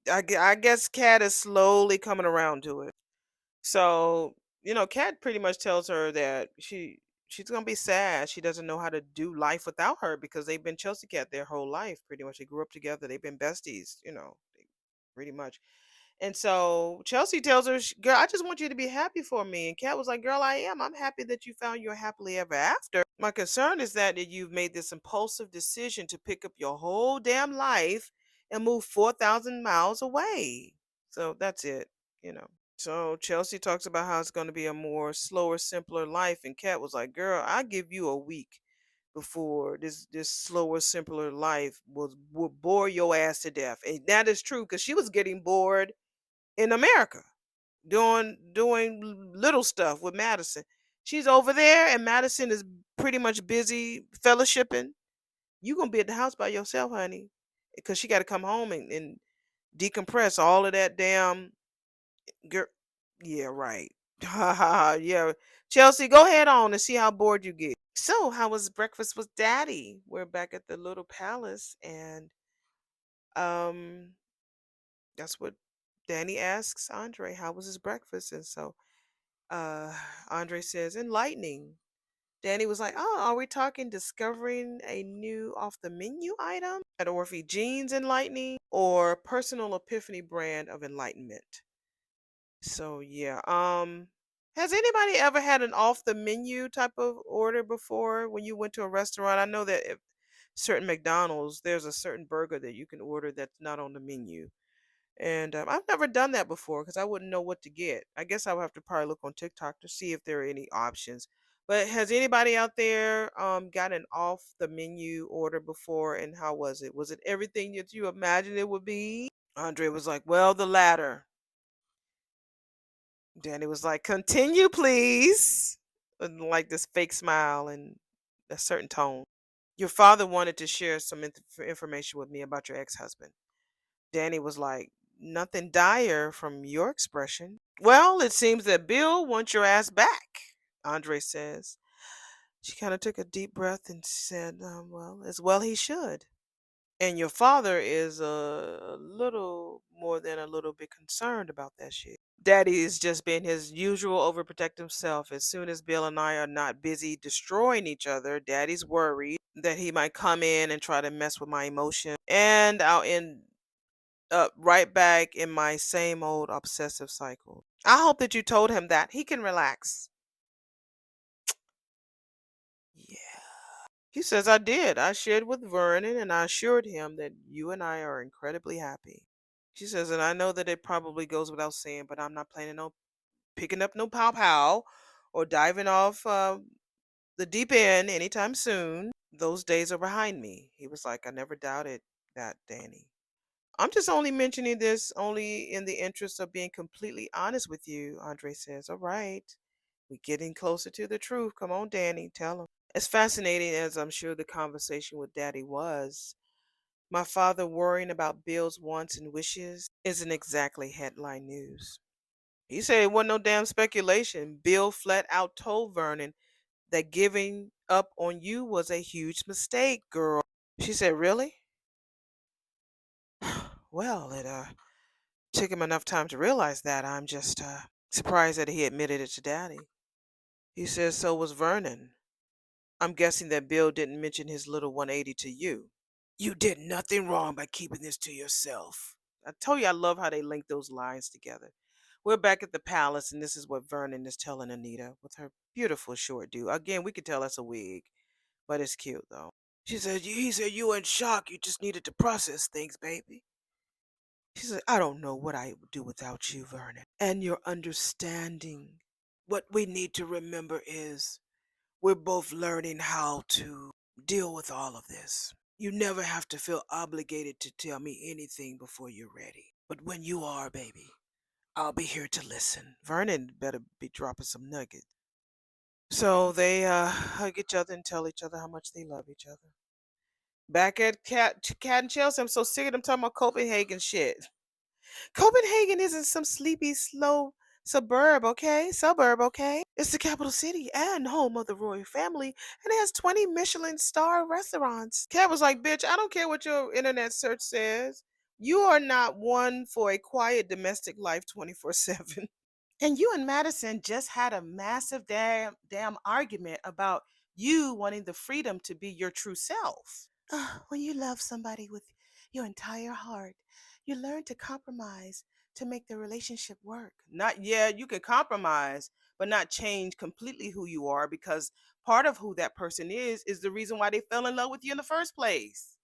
I guess Kat is slowly coming around to it. So, Kat pretty much tells her that she's gonna be sad. She doesn't know how to do life without her because they've been Chelsea Cat their whole life, pretty much. They grew up together. They've been besties, pretty much. And so Chelsea tells her, "Girl, I just want you to be happy for me." And Kat was like, "Girl, I am. I'm happy that you found your happily ever after. My concern is that you've made this impulsive decision to pick up your whole damn life and move 4,000 miles away." So that's it, you know. So Chelsea talks about how it's going to be a more slower, simpler life, and Kat was like, "Girl, I give you a week before this slower, simpler life will bore your ass to death." And that is true because she was getting bored in America doing little stuff with Madison. She's over there, and Madison is pretty much busy fellowshipping. You gonna be at the house by yourself, honey, because she got to come home and decompress all of that damn girl. Yeah, right. Ha ha ha. Yeah, Chelsea, go ahead on and see how bored you get. So, how was breakfast with Daddy? We're back at the little palace, and um, that's what Danny asks Andre. How was his breakfast? And so uh Andre says enlightening. Danny was like, "Oh, are we talking discovering a new off the menu item at Orphe Jeans enlightening or personal epiphany brand of enlightenment?" So yeah. Has anybody ever had an off the menu type of order before when you went to a restaurant? I know that if certain McDonald's, there's a certain burger that you can order that's not on the menu. And I've never done that before because I wouldn't know what to get. I guess I would have to probably look on TikTok to see if there are any options. But has anybody out there got an off the menu order before, and how was it? Was it everything that you imagined it would be? Andre was like, "Well, the latter." Danny was like, "Continue, please." And like this fake smile and a certain tone. Your father wanted to share some information with me about your ex-husband. Danny was like, "Nothing dire from your expression." "Well, it seems that Bill wants your ass back," Andre says. She kind of took a deep breath and said, "Well, as well he should." "And your father is a little more than a little bit concerned about that shit." Daddy is just being his usual overprotective self. As soon as Bill and I are not busy destroying each other, Daddy's worried that he might come in and try to mess with my emotions, and I'll end up right back in my same old obsessive cycle. I hope that you told him that he can relax. Yeah. He says I did. I shared with Vernon and I assured him that you and I are incredibly happy. She says, and I know that it probably goes without saying, but I'm not planning on picking up no pow pow or diving off the deep end anytime soon. Those days are behind me. He was like, I never doubted that, Danny. I'm just only mentioning this only in the interest of being completely honest with you, Andre says. All right. We're getting closer to the truth. Come on, Danny, tell him. As fascinating as I'm sure the conversation with Daddy was, my father worrying about Bill's wants and wishes isn't exactly headline news. He said it wasn't no damn speculation. Bill flat out told Vernon that giving up on you was a huge mistake, girl. She said, really? Well, it took him enough time to realize that. I'm just surprised that he admitted it to Daddy. He says so was Vernon. I'm guessing that Bill didn't mention his little 180 to you. You did nothing wrong by keeping this to yourself. I told you I love how they link those lines together. We're back at the palace, and this is what Vernon is telling Anita with her beautiful short do. Again, we could tell that's a wig, but it's cute though. He said you were in shock. You just needed to process things, baby. She said, I don't know what I would do without you, Vernon. And your understanding. What we need to remember is we're both learning how to deal with all of this. You never have to feel obligated to tell me anything before you're ready. But when you are, baby, I'll be here to listen. Vernon better be dropping some nuggets. So they hug each other and tell each other how much they love each other. Back at Cat and Chelsea, I'm so sick of them talking about Copenhagen shit. Copenhagen isn't some sleepy, slow Suburb, okay? Suburb, okay? It's the capital city and home of the royal family, and it has 20 Michelin star restaurants. Cat was like, bitch, I don't care what your internet search says. You are not one for a quiet domestic life 24/7. And you and Madison just had a massive damn argument about you wanting the freedom to be your true self. When you love somebody with your entire heart, you learn to compromise to make the relationship work. Not yeah, you can compromise, but not change completely who you are because part of who that person is the reason why they fell in love with you in the first place.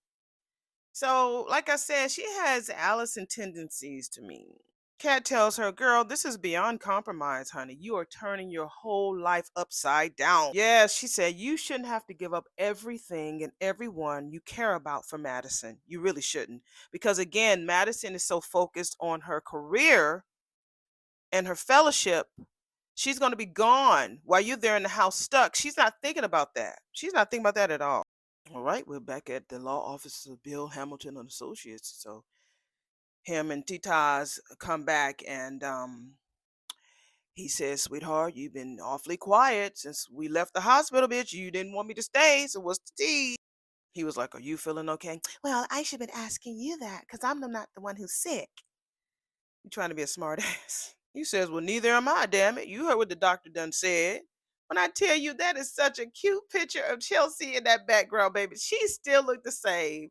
So, like I said, she has Allison tendencies to me. Kat tells her, girl, this is beyond compromise, honey. You are turning your whole life upside down. Yes, she said, you shouldn't have to give up everything and everyone you care about for Madison. You really shouldn't. Because again, Madison is so focused on her career and her fellowship. She's going to be gone while you're there in the house stuck. She's not thinking about that. She's not thinking about that at all. All right, we're back at the law office of Bill Hamilton and Associates. So him and Tita's come back and he says, sweetheart, you've been awfully quiet since we left the hospital, bitch. You didn't want me to stay, so what's the tea? He was like, are you feeling okay? Well, I should have been asking you that because I'm not the one who's sick. You trying to be a smart ass. He says, well, neither am I, damn it. You heard what the doctor done said. When I tell you that is such a cute picture of Chelsea in that background, baby, she still looked the same.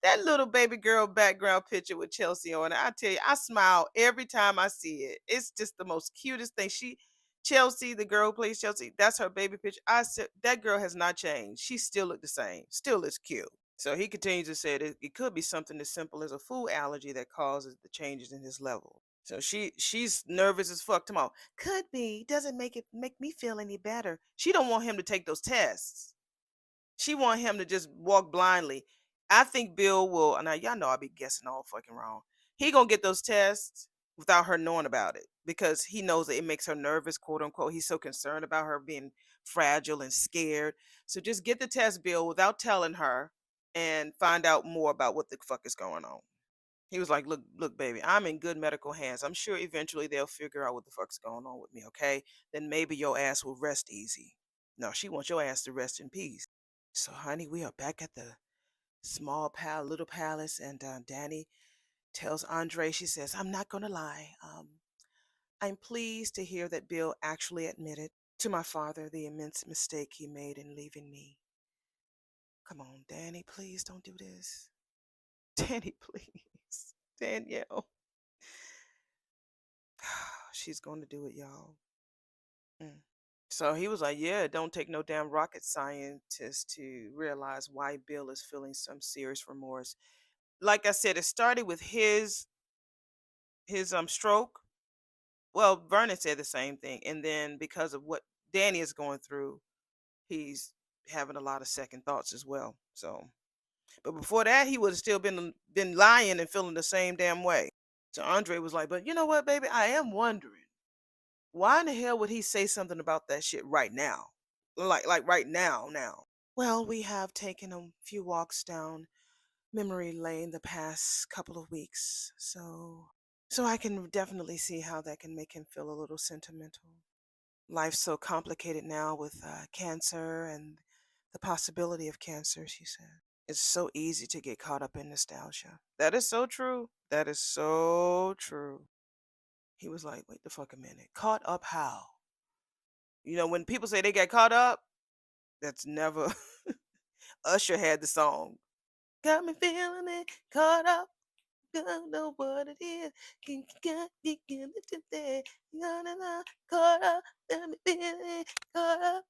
That little baby girl background picture with Chelsea on it, I tell you, I smile every time I see it. It's just the most cutest thing. Chelsea, the girl who plays Chelsea, that's her baby picture. I said that girl has not changed. She still look the same. Still is cute. So he continues to say that it could be something as simple as a food allergy that causes the changes in his level. So she's nervous as fuck tomorrow. Could be. Doesn't make me feel any better. She don't want him to take those tests. She want him to just walk blindly. I think Bill will. Now y'all know I be guessing all fucking wrong. He gonna get those tests without her knowing about it because he knows that it makes her nervous, quote unquote. He's so concerned about her being fragile and scared. So just get the test, Bill, without telling her, and find out more about what the fuck is going on. He was like, look, baby, I'm in good medical hands. I'm sure eventually they'll figure out what the fuck's going on with me, okay? Then maybe your ass will rest easy. No, she wants your ass to rest in peace. So, honey, we are back at the little palace, and Danny tells Andre, she says, I'm not going to lie. I'm pleased to hear that Bill actually admitted to my father the immense mistake he made in leaving me. Come on, Danny, please don't do this. Danny, please. Danielle. She's going to do it, y'all. Mm. So he was like, yeah, it don't take no damn rocket scientist to realize why Bill is feeling some serious remorse. Like I said, it started with his stroke. Well, Vernon said the same thing, and then because of what Danny is going through, he's having a lot of second thoughts as well. So, but before that, he would have still been lying and feeling the same damn way. So Andre was like, but you know what, baby, I am wondering why in the hell would he say something about that shit right now, like right now. Well, we have taken a few walks down memory lane the past couple of weeks, so I can definitely see how that can make him feel a little sentimental. Life's so complicated now with cancer and the possibility of cancer, she said. It's so easy to get caught up in nostalgia. That is so true. That is so true. He was like, wait the fuck a minute. Caught up how? You know, when people say they get caught up, that's never. Usher had the song. Got me feeling it, caught up. Don't know what it is. Got me feeling it today. Caught up. Got me feeling it, caught up.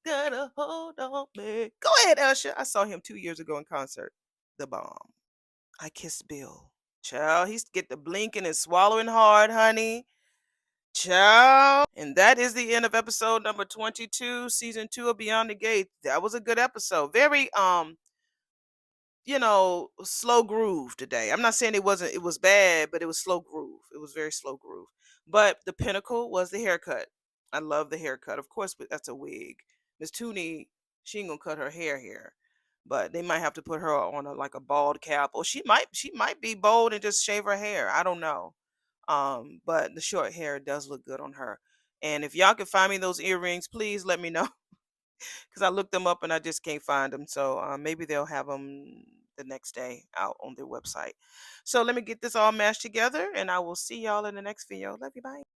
Gotta hold on, man. Go ahead, Usher. I saw him 2 years ago in concert. The bomb. I kissed Bill. Child, he's get the blinking and swallowing hard, honey. Ciao. And that is the end of episode number 22, season 2 of Beyond the Gate. That was a good episode. Very slow groove today. I'm not saying it was bad, but it was slow groove. It was very slow groove. But the pinnacle was the haircut. I love the haircut. Of course, but that's a wig. Miss Tooney, she ain't gonna cut her hair here. but they might have to put her on a like a bald cap, or she might be bold and just shave her hair. I don't know. But the short hair does look good on her. And if y'all can find me those earrings, please let me know because I looked them up and I just can't find them. So maybe they'll have them the next day out on their website. So let me get this all mashed together, and I will see y'all in the next video. Love you. Bye.